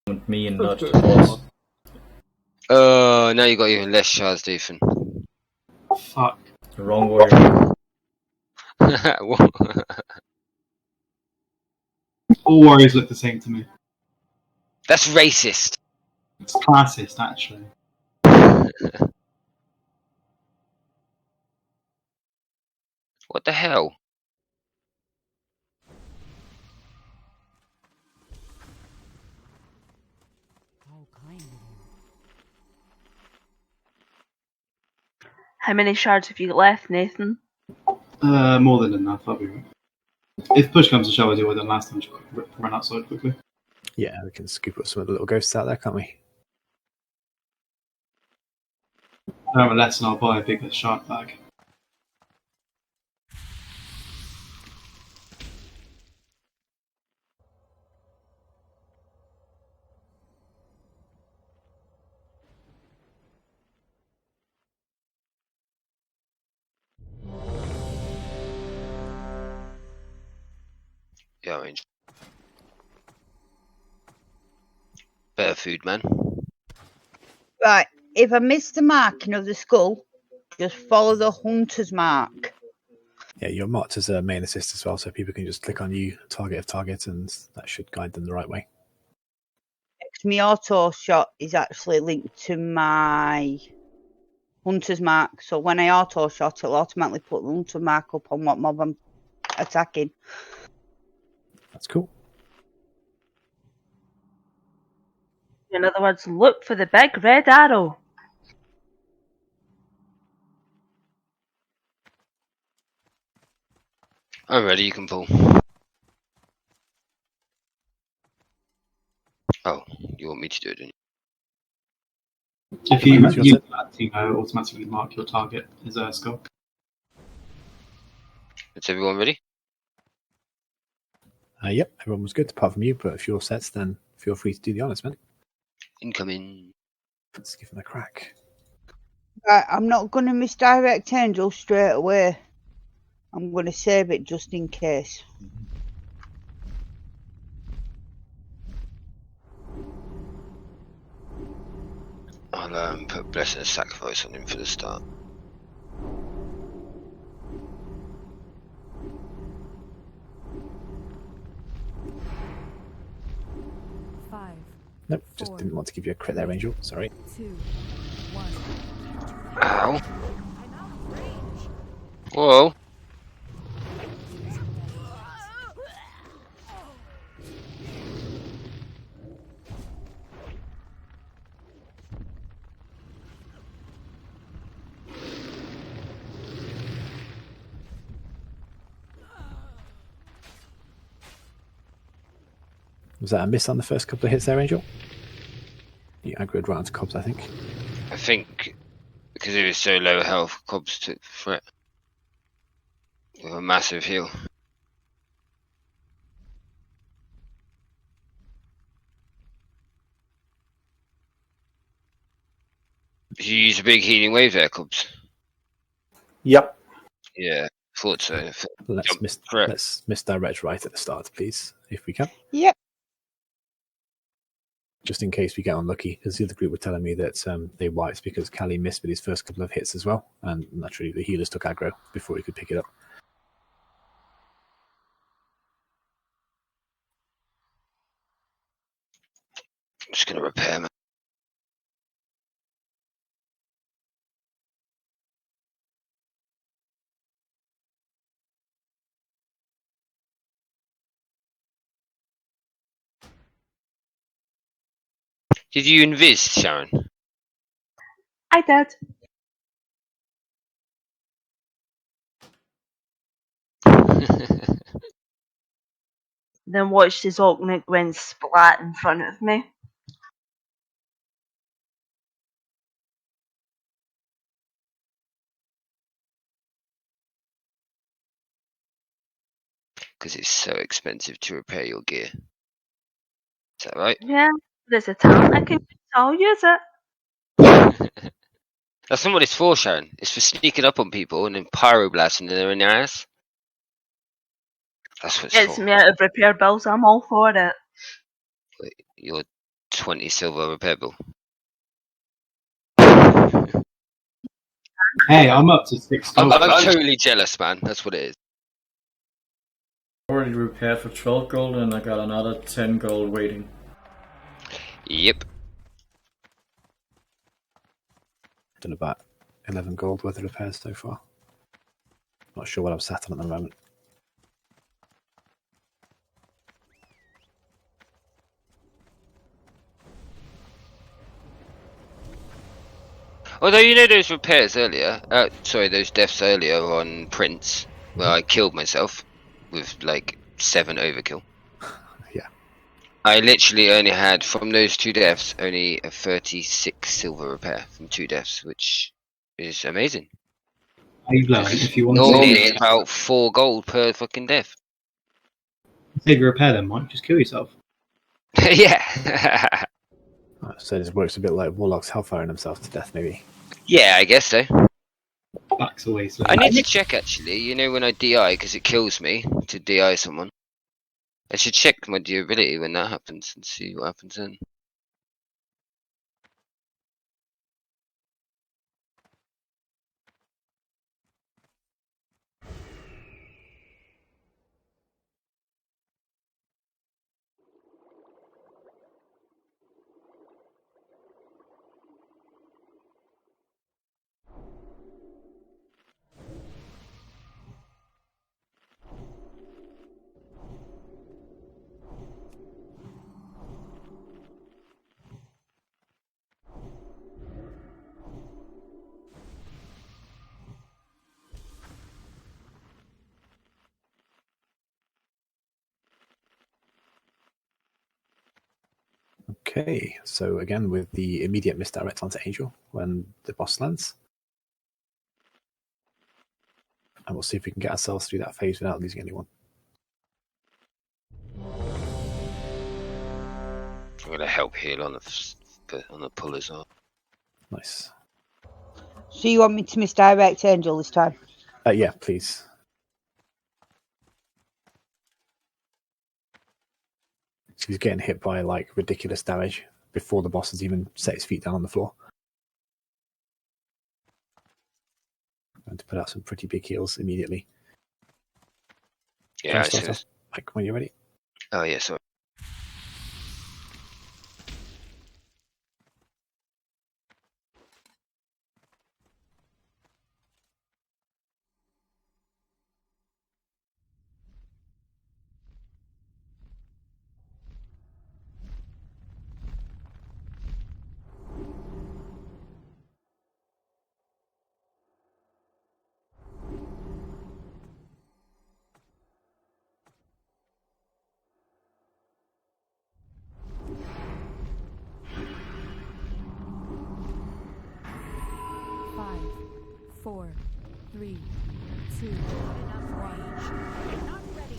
S5: With me and not the boss.
S4: Oh, now you got even less shards, Ethan.
S7: Fuck.
S5: The wrong warrior.
S7: All warriors look the same to me.
S4: That's racist.
S7: It's classist, actually.
S4: What the hell?
S1: How many shards have you got left, Nathan?
S7: More than enough, I'll be right. If push comes to shove, I'll do what I done last time, just run outside quickly.
S3: Yeah, we can scoop up some of the little ghosts out there, can't we?
S7: Unless I'll buy a bigger shard bag.
S4: Yeah, I mean, better food, man.
S2: Right, if I miss the marking of the skull, just follow the hunter's mark.
S3: Yeah, you're marked as a main assist as well, so people can just click on you, target of target, and that should guide them the right way.
S2: My auto shot is actually linked to my hunter's mark, so when I auto shot, it'll automatically put the hunter mark up on what mob I'm attacking.
S3: That's cool.
S1: In other words, look for the big red arrow.
S4: I'm ready, you can pull. Oh, you want me to do it, don't you?
S7: If you use that, automatically mark your target as a skull.
S4: Is everyone ready?
S3: Yep, everyone was good apart from you, but if you're set, then feel free to do the honours, man.
S4: Incoming.
S3: Let's give them a crack.
S2: Right, I'm not going to misdirect Angel straight away. I'm going to save it just in case.
S4: I'll put Blessing and Sacrifice on him for the start.
S3: Nope, just didn't want to give you a crit there, Angel. Sorry.
S6: 2, 1.
S4: Ow. Whoa.
S3: Was that a miss on the first couple of hits there, Angel? You aggroed right onto Cobbs, I think.
S4: I think because he was so low health, Cobbs took the threat with a massive heal. Did you use a big healing wave there, Cobbs?
S11: Yep.
S4: Yeah, thought so.
S3: Let's misdirect right at the start, please, if we can.
S2: Yep.
S3: Just in case we get unlucky, because the other group were telling me that they wiped because Callie missed with his first couple of hits as well, and naturally the healers took aggro before he could pick it up.
S4: I'm just going to repair man. Did you invis, Sharon?
S1: I did. Then watched his Ognic went splat in front of me.
S4: Because it's so expensive to repair your gear. Is that right?
S1: Yeah, there's a talent I can use, I'll use it.
S4: That's not what it's for, Sharon. It's for sneaking up on people and then pyroblasting them in their ass. That's what it's
S1: Gets
S4: for.
S1: me out of repair bills, I'm all for it.
S4: Wait, your 20 silver repair bill.
S7: Hey, I'm up to 6
S4: I'm
S7: gold.
S4: totally jealous, man. That's what it is.
S5: Already repaired for 12 gold and I got another 10 gold waiting.
S4: Yep.
S3: Done about 11 gold worth of repairs so far. Not sure what I'm sat on at the moment.
S4: Although, you know those repairs earlier, those deaths earlier on Prince, where I killed myself with like 7 overkill.
S3: Yeah.
S4: I literally only had, from those 2 deaths, only a 36 silver repair from 2 deaths, which is amazing.
S7: Hey, Blair, if you want
S4: Normally
S7: to
S4: it's about 4 gold per fucking death.
S7: save your repair then, Mike, just kill yourself.
S4: Yeah.
S3: So this works a bit like Warlocks hellfiring themselves to death, maybe.
S4: Yeah, I guess so.
S7: Backs away slowly.
S4: I need to check actually, you know, when I DI, because it kills me to DI someone. I should check my durability when that happens and see what happens then.
S3: Okay, so again with the immediate misdirect onto Angel when the boss lands. And we'll see if we can get ourselves through that phase without losing anyone.
S4: I'm gonna help heal on the pull as well.
S3: Nice.
S2: So you want me to misdirect Angel this time?
S3: Yeah, please. He's getting hit by like ridiculous damage before the boss has even set his feet down on the floor. And to put out some pretty big heals immediately.
S4: Yeah,
S3: Mike, when you're ready.
S4: Oh yeah, sorry.
S6: Five, 4, 3, 2, not enough range. Not ready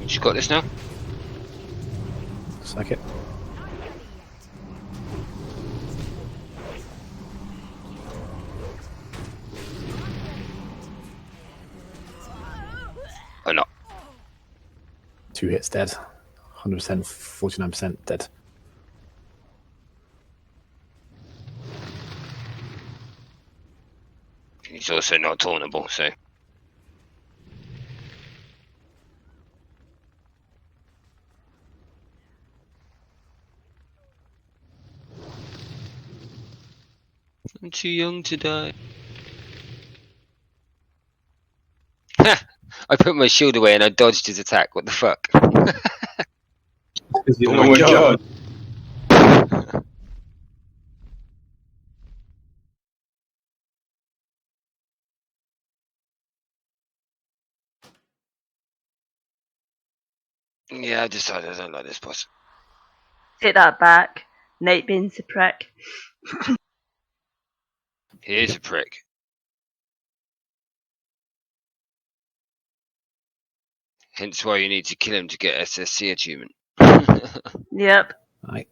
S4: You just got this now?
S3: Looks like it. 2 hits dead. 100%, 49% dead.
S4: He's also not tauntable, so. I'm too young to die. I put my shield away and I dodged his attack. What the fuck?
S7: Oh my god.
S4: Yeah, I decided I don't like this boss.
S1: Take that back. Nightbane's a prick.
S4: He is a prick. Hence why you need to kill him to get SSC achievement.
S1: Yep.
S3: Right.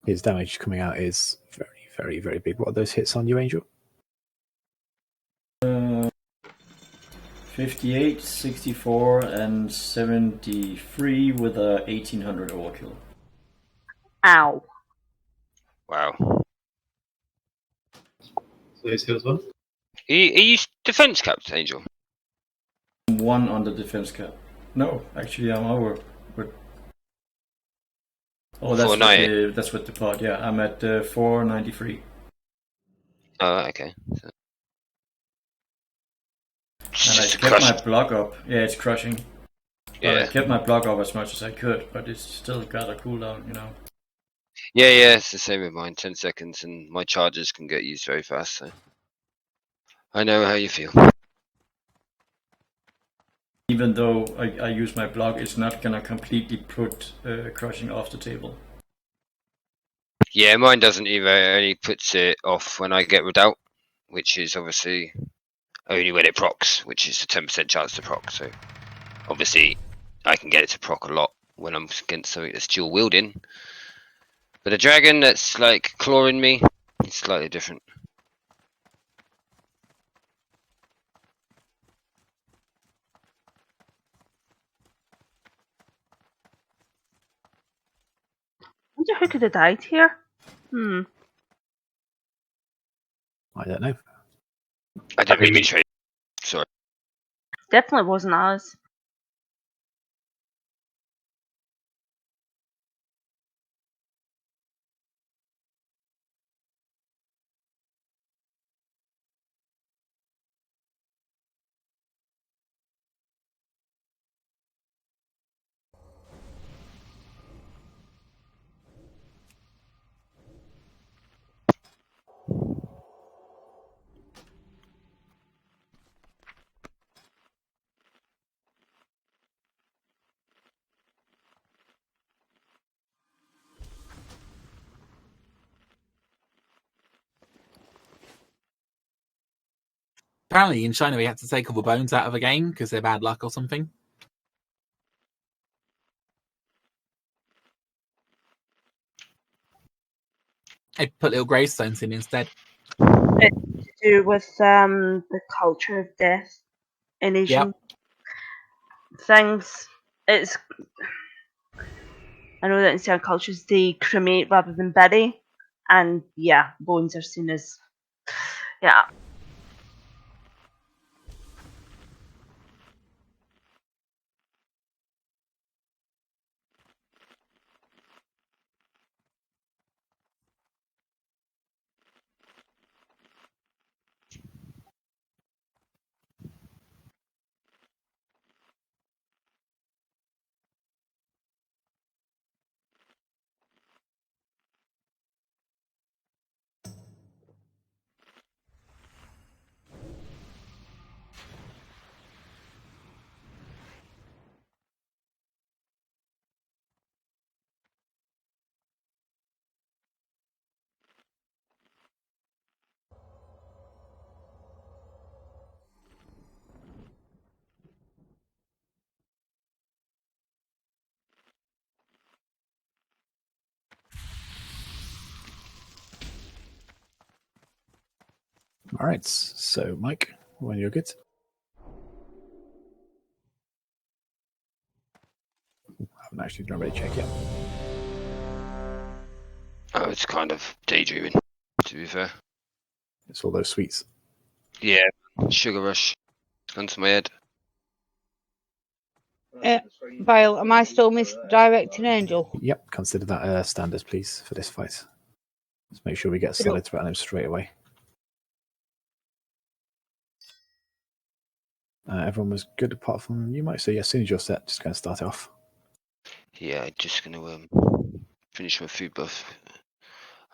S3: His damage coming out is very, very, very big. What are those hits on you, Angel?
S5: 58, 64, and 73 with a 1800 overkill.
S1: Ow.
S4: Wow.
S7: So he's healed as well.
S4: Are you defense capped, Angel?
S5: 1 on the defense cap. No, actually I'm over. Oh, that's with the pod. Yeah, I'm at 493.
S4: Oh, okay. So.
S5: And I kept my block up. Yeah, it's crushing. But I kept my block up as much as I could, but it's still got a cooldown, you know.
S4: Yeah, it's the same with mine. 10 seconds, and my charges can get used very fast. So I know how you feel.
S5: Even though I use my block, it's not gonna completely put crushing off the table.
S4: Yeah, mine doesn't either. It only puts it off when I get redoubt, which is obviously only when it procs, which is a 10% chance to proc. So obviously I can get it to proc a lot when I'm against something that's dual wielding. But a dragon that's like clawing me, it's slightly different.
S1: I wonder who could have died here.
S3: I don't know.
S4: I didn't mean to trade. Sorry.
S1: Definitely wasn't us.
S10: Apparently in China we had to take all the bones out of a game because they're bad luck or something. They put little gravestones in instead.
S1: It's to do with the culture of death in Asian things. It's I know that in certain cultures they cremate rather than bury, and yeah, bones are seen as
S3: All right. So, Mike, when you're good. actually not ready to check yet.
S4: Oh, it's kind of daydreaming, to be fair.
S3: It's all those sweets.
S4: Yeah, sugar rush. It's gone to my head.
S2: Vile, am I still misdirecting Angel?
S3: Yep, consider that standard, please, for this fight. Let's make sure we get solid threat on him straight away. Everyone was good apart from you, Mike. So yeah, as soon as you're set, just going to start off.
S4: Yeah, just gonna finish my food buff.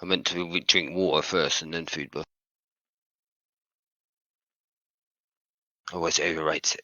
S4: I meant to drink water first and then food buff. Otherwise it overwrites it.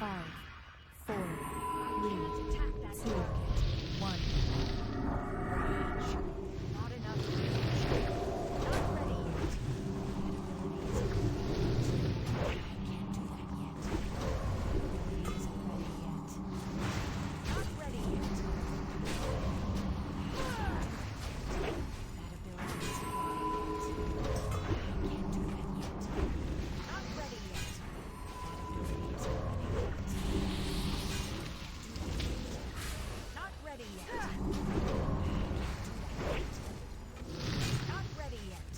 S6: Five, four, three, two, one. Rage. Not enough rage. Not ready yet. That ability isn't ready yet. Not ready yet. Not ready yet.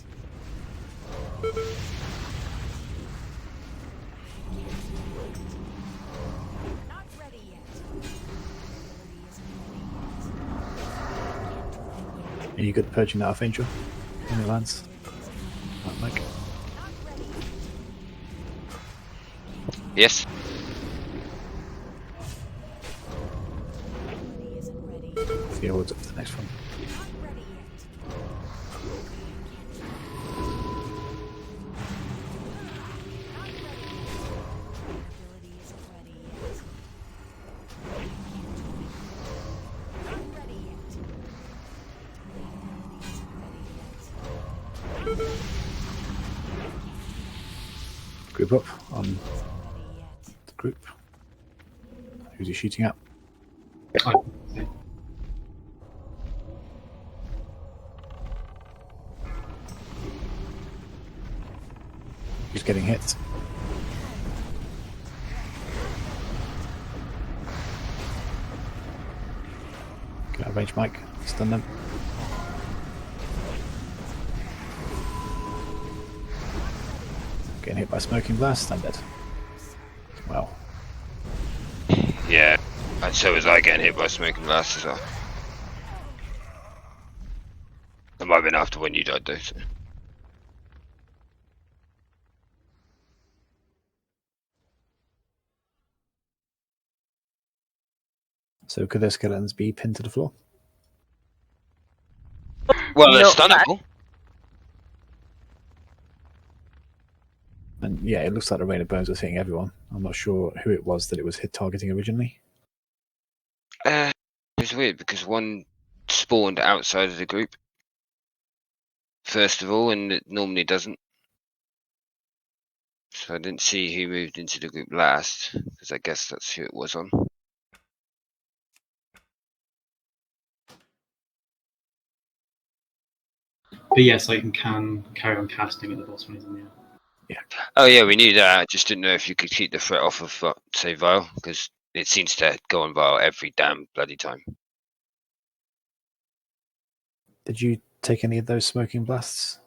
S6: Not ready yet.
S3: Are you good at purging that off, Angel? Any lands? Mike?
S4: Yes.
S3: Yeah, what's up for the next one? Group up on the group. Who's he shooting at? Who's getting hit? Get out of range, Mike. Stun them. Getting hit by smoking blast. I'm dead. Well.
S4: Yeah, and so was I getting hit by smoking blast as well. That might have been after when you died though. So.
S3: So could those skeletons be pinned to the floor?
S4: Well, they're stunnable.
S3: And yeah, it looks like the rain of bones was hitting everyone. I'm not sure who it was that it was hit targeting originally.
S4: It was weird because one spawned outside of the group first of all, and it normally doesn't. So I didn't see who moved into the group last, because I guess that's who it was on.
S7: But yes, I can carry on casting at the boss when he's in the air.
S3: Yeah.
S4: Oh yeah, we knew that. I just didn't know if you could keep the threat off of, say, Vile, because it seems to go on Vile every damn bloody time.
S3: Did you take any of those smoking blasts,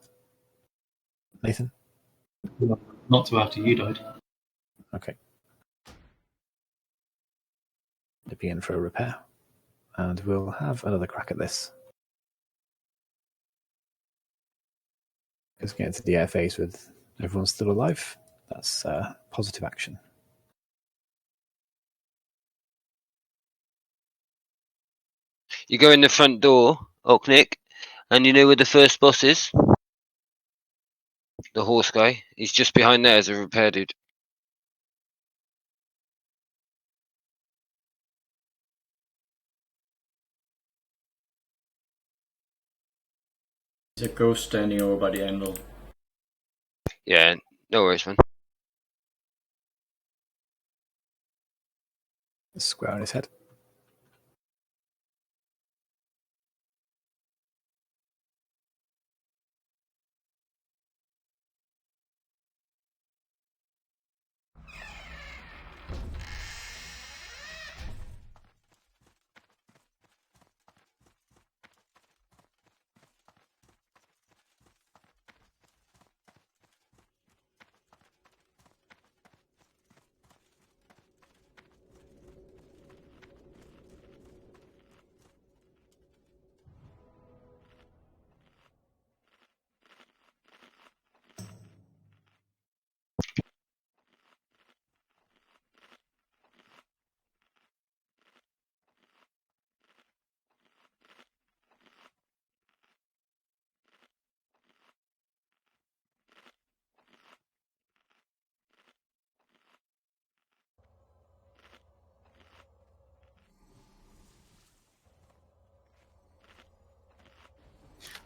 S3: Nathan?
S7: Not till after you died.
S3: Okay. They'll be in for a repair. And we'll have another crack at this. Just getting to the air phase with everyone still alive. That's positive action.
S4: You go in the front door, Nick, And you know where the first boss is? The horse guy. He's just behind there as a repair dude.
S5: There's a ghost standing over by the anvil.
S4: Yeah, no worries, man.
S3: Square on his head.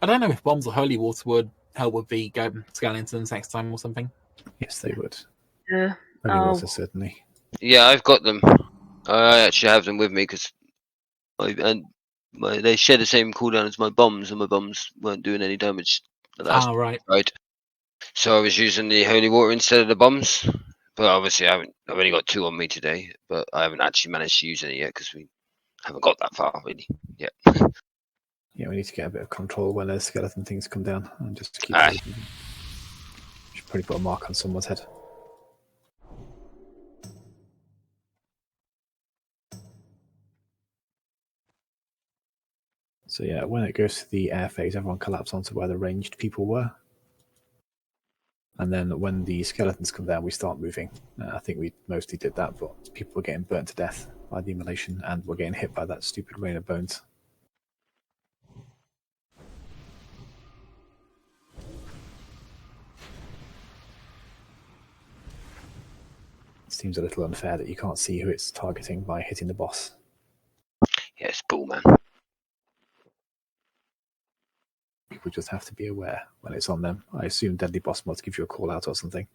S10: I don't know if bombs or holy water would help with the skeletons next time or something.
S3: Yes, they would.
S1: Yeah.
S3: Holy
S1: Oh,
S3: water, certainly.
S4: Yeah, I've got them. I actually have them with me because they share the same cooldown as my bombs, and my bombs weren't doing any damage.
S10: Right.
S4: Right. So I was using the holy water instead of the bombs. But obviously, I've only got 2 on me today, but I haven't actually managed to use any yet because we haven't got that far really yet.
S3: Yeah, we need to get a bit of control when those skeleton things come down and just keep
S4: Aye.
S3: moving. Should probably put a mark on someone's head. So yeah, when it goes to the air phase, everyone collapse onto where the ranged people were. And then when the skeletons come down, we start moving. I think we mostly did that, but people were getting burnt to death by the immolation and were getting hit by that stupid rain of bones. It seems a little unfair that you can't see who it's targeting by hitting the boss.
S4: Yeah, it's cool, man.
S3: People just have to be aware when it's on them. I assume Deadly Boss mods give you a call out or something.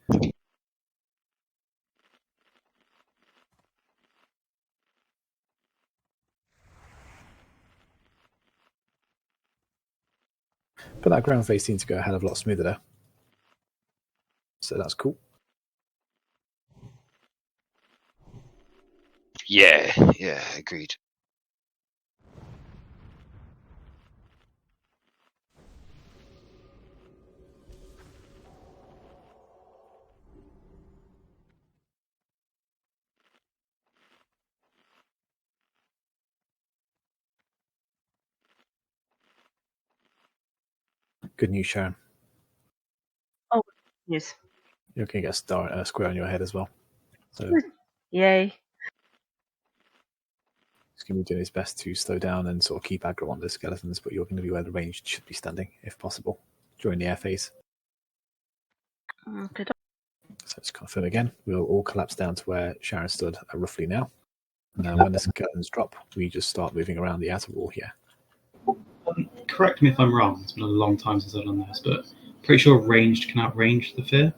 S3: But that ground phase seems to go a hell of a lot smoother there. So that's cool.
S4: Yeah, agreed.
S3: Good news, Sharon.
S1: oh, yes.
S3: You're going to get a square on your head as well. So
S1: Yay.
S3: he's going to be doing his best to slow down and sort of keep aggro on the skeletons, but you're going to be where the ranged should be standing, if possible, during the air phase.
S1: Okay.
S3: So let's confirm again. We'll all collapse down to where Sharon stood roughly now. And then when the skeletons drop, we just start moving around the outer wall here.
S7: Correct me if I'm wrong. It's been a long time since I've done this, but pretty sure ranged can outrange the fear.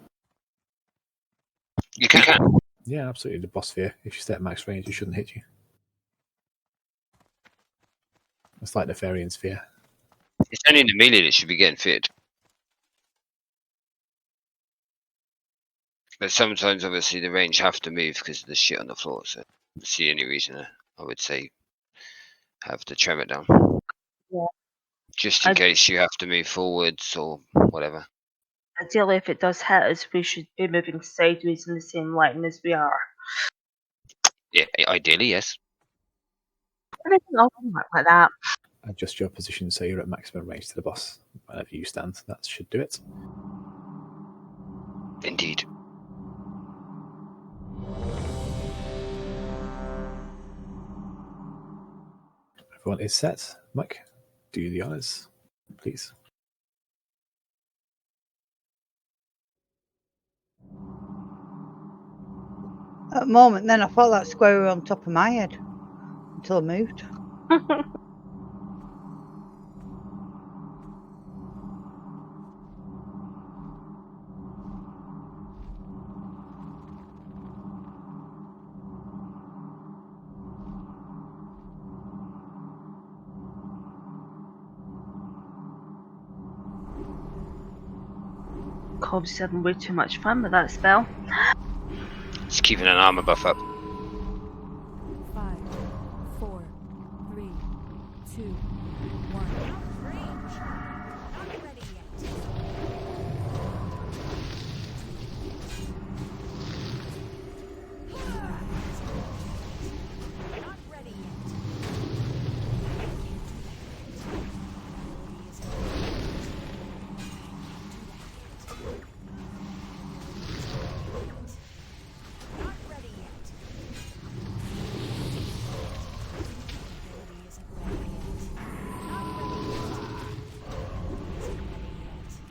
S4: You can.
S3: Yeah, absolutely. The boss sphere, if you stay at max range, it shouldn't hit you. It's like the Fairy sphere.
S4: It's only in the melee that should be getting fit. But sometimes, obviously, the range have to move because of the shit on the floor. So that's the only reason I would say have the tremor down.
S1: Yeah.
S4: Just in case you have to move forwards or whatever.
S1: Ideally, if it does hit us, we should be moving sideways in the same line as we are.
S4: Yeah, ideally, yes.
S1: Everything else will work like that.
S3: Adjust your position so you're at maximum range to the boss. Whenever you stand, that should do it.
S4: Indeed.
S3: Everyone is set. Mike, do the honours. please.
S2: At the moment, then I thought that square was on top of my head until I moved.
S1: Cobb's having way too much fun with that spell.
S4: Just keeping an armor buff up.
S6: 5, 4, 3, 2, 1. Range. Not ready yet. Not ready yet. Not ready yet. Ability isn't ready yet. Not ready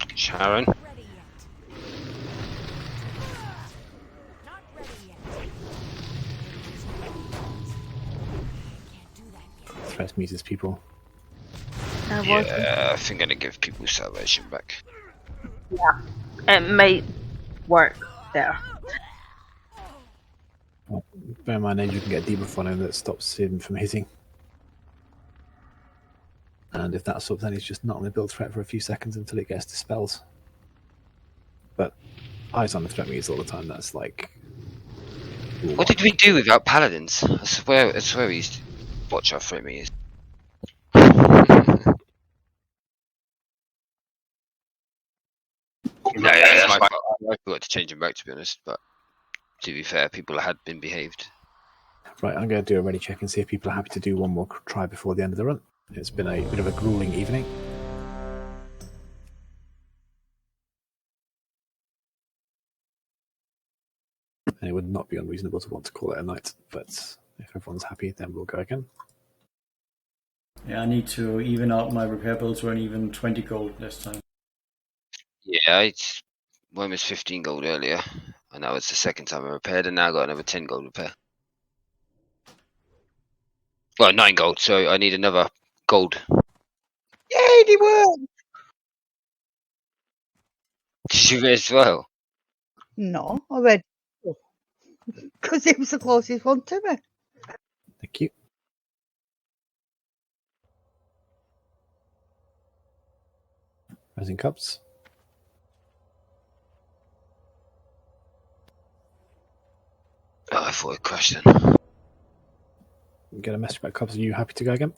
S6: yet.
S4: Sharon.
S6: Not ready yet. Not ready yet. Can't do that yet.
S3: Threats muses people.
S1: That was
S4: Yeah, I think I'm gonna give people salvation back.
S1: it might work there.
S3: Well, bear in mind, then you can get a debuff on him that stops him from hitting. And if that's up, then he's just not on the build threat for a few seconds until it gets dispelled. But eyes on the threat meters all the time, that's like...
S4: What did we do without paladins? I swear we used to watch our threat meters. No, yeah, that's my fault. I forgot to change them back, to be honest. But to be fair, people had been behaved.
S3: Right, I'm going to do a ready check and see if people are happy to do one more try before the end of the run. It's been a bit of a grueling evening. And it would not be unreasonable to want to call it a night, but if everyone's happy, then we'll go again.
S5: Yeah, I need to even out my repair bill to an even 20 gold this time.
S4: Yeah, one was 15 gold earlier, and that was the second time I repaired, and now I got another 10 gold repair. Well, 9 gold, so I need another gold.
S2: Yay, they worked!
S4: Did you as well?
S2: No, I read because it was the closest one to me.
S3: Thank you. Rising Cups.
S4: Oh, I thought it crashed then.
S3: Get a message about Cups. Are you happy to go again?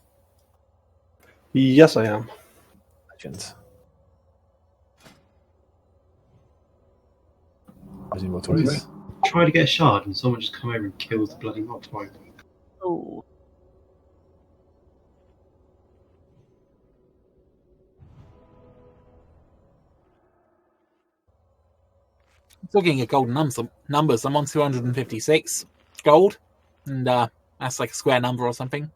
S11: Yes, I am.
S3: Legends. Rising Immortals.
S7: Try to get a shard and someone just come over and kills the bloody mob for it.
S1: Oh.
S10: Looking at golden numbers, I'm on 256 gold, and that's like a square number or something.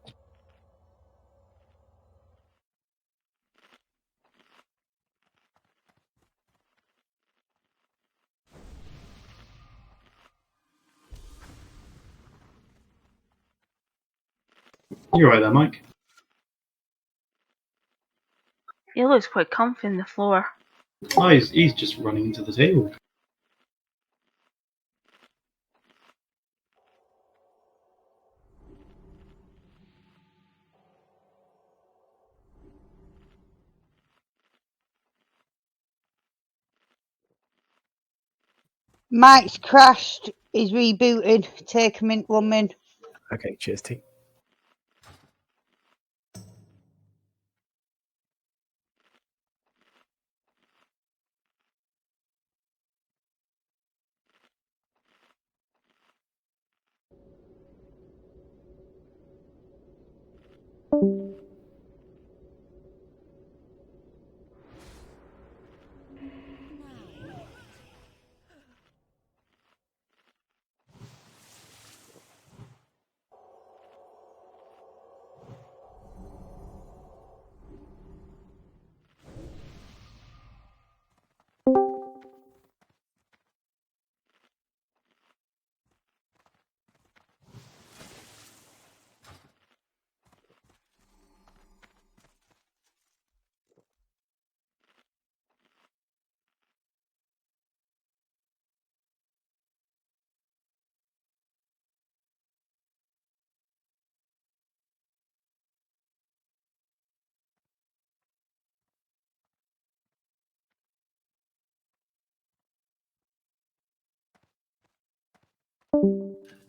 S7: You're right there, Mike.
S1: He looks quite comfy on the floor.
S7: Oh, he's just running into the table.
S2: Mike's crashed. He's rebooted. Take him in 1 min.
S3: Okay, cheers, T.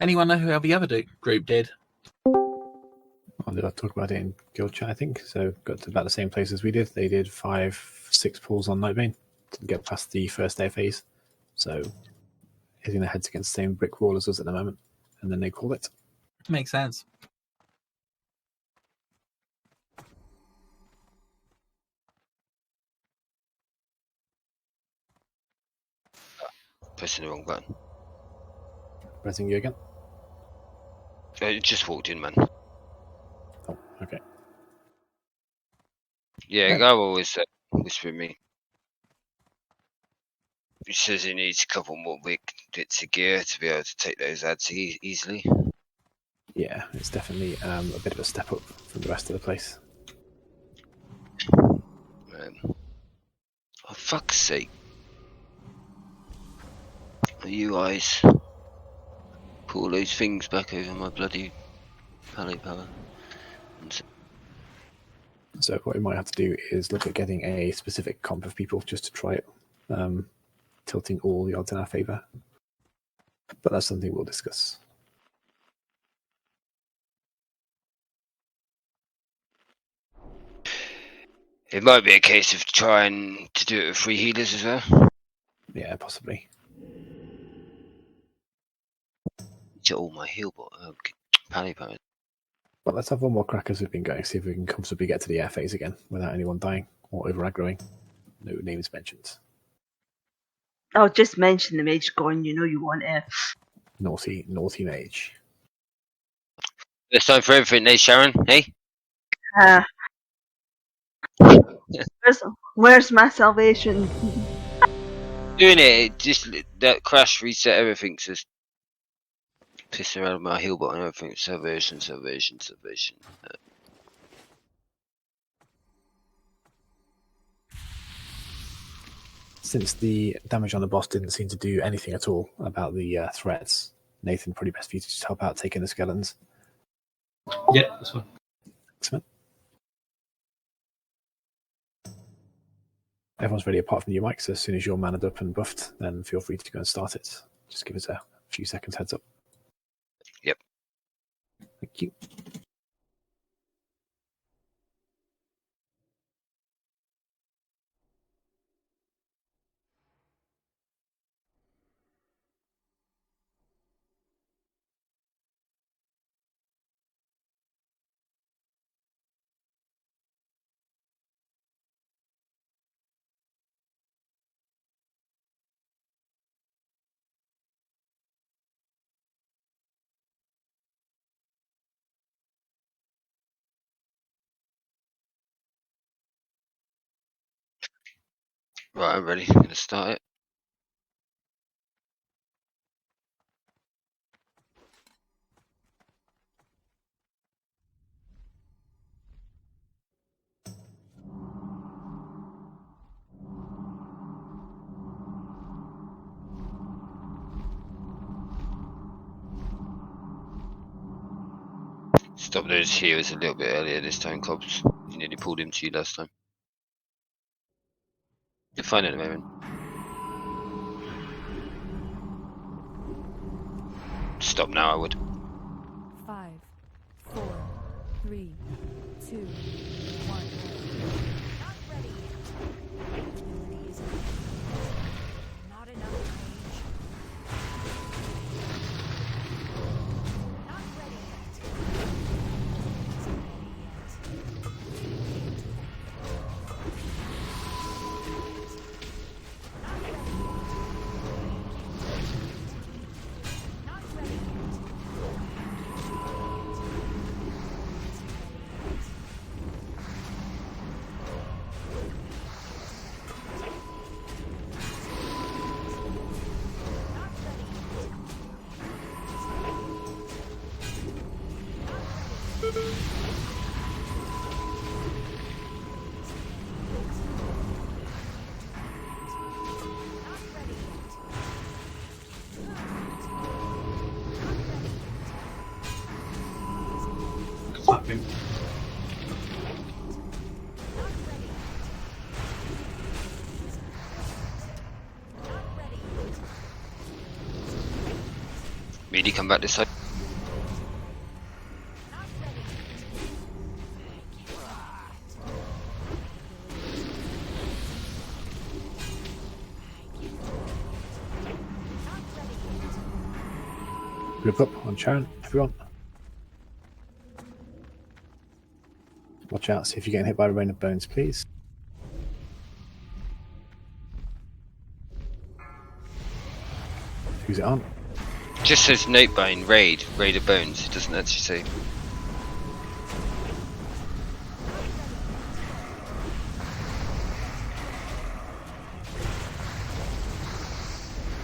S10: Anyone know how the other group did?
S3: I'll talk about it in guild chat, I think. So got to about the same place as we did. They did 5-6 pulls on Nightbane to get past the first air phase. So hitting their heads against the same brick wall as us at the moment. And then they called it.
S10: Makes sense.
S4: Pressing the wrong button.
S3: Pressing you again.
S4: It just walked in, man.
S3: Oh, okay.
S4: Yeah, Go always whispering me. He says he needs a couple more big bits of gear to be able to take those ads easily.
S3: Yeah, it's definitely a bit of a step up from the rest of the place.
S4: Oh, fuck's sake. You guys pull those things back over my bloody pallet power.
S3: So what we might have to do is look at getting a specific comp of people just to try it, tilting all the odds in our favour. But that's something we'll discuss.
S4: It might be a case of trying to do it with 3 healers as well.
S3: Yeah, possibly.
S4: To all my heal pallet power.
S3: But let's have one more crack as we've been going, see if we can comfortably get to the air phase again without anyone dying or over aggroing. No names mentioned.
S1: I'll just mention the mage going, you know you want it.
S3: Naughty mage.
S4: It's time for everything, eh, Sharon? Hey?
S1: Where's my salvation?
S4: Doing it, just that crash reset everything, just pissing around with my heal button and everything. Salvation.
S3: Since the damage on the boss didn't seem to do anything at all about the threats, Nathan, probably best for you to just help out taking the skeletons.
S7: Yeah, that's fine.
S3: Excellent. Everyone's ready apart from you, Mike, so as soon as you're manned up and buffed, then feel free to go and start it. Just give us a few seconds heads up.
S4: Yep.
S3: Thank you.
S4: Right, I'm ready. I'm gonna start it. Stop those heroes a little bit earlier this time, Cobbs. You nearly pulled him to you last time. You're fine at the moment. Stop now, I would.
S6: 5, 4, 3, 2, 1. Not ready yet. Ability is not enough range. Not ready yet. Isn't ready yet. Not ready yet. Not ready yet.
S7: Clapping.
S4: Really come back this side.
S3: Rip up on Sharon, everyone. Watch out, see if you're getting hit by a rain of bones, please. Who's it on?
S4: Just says Notebone, Raid of Bones. It doesn't actually say.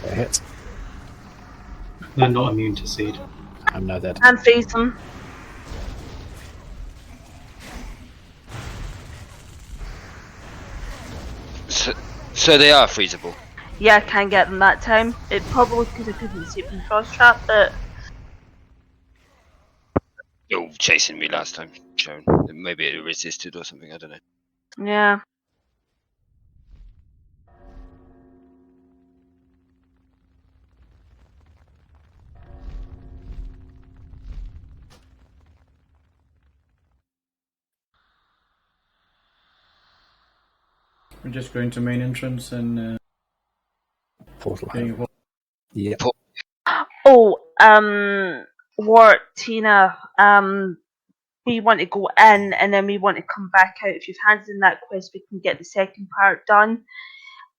S3: Get a hit.
S7: They're not immune to seed.
S3: I'm now dead.
S1: And freeze them.
S4: So they are freezable.
S1: Yeah, I can't get them that time. It probably because I couldn't see it from the frost trap, but
S4: You're chasing me last time, Sharon. Maybe it resisted or something. I don't know.
S1: yeah.
S5: We're just going to main entrance and
S3: Portal.
S5: getting a portal.
S3: Yep.
S1: Oh, Wart, Tina, we want to go in and then we want to come back out. If you've handed in that quest, we can get the second part done,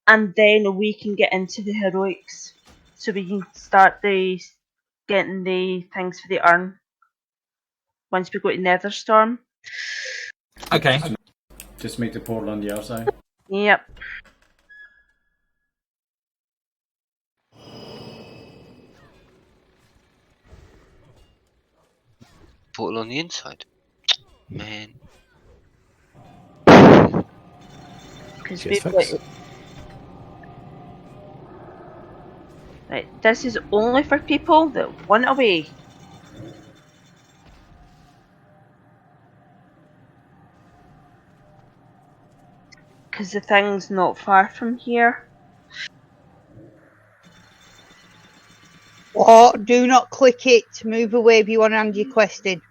S1: and then we can get into the heroics, so we can start getting the things for the urn once we go to Netherstorm.
S10: Okay.
S5: Just make the portal on the outside.
S1: Yep.
S4: Portal on the inside. Man.
S1: Because
S3: Cheers,
S1: we've
S3: folks.
S1: got. Right, this is only for people that want away. Because the thing's not far from here.
S2: Or do not click it. Move away if you want to hand your quest in.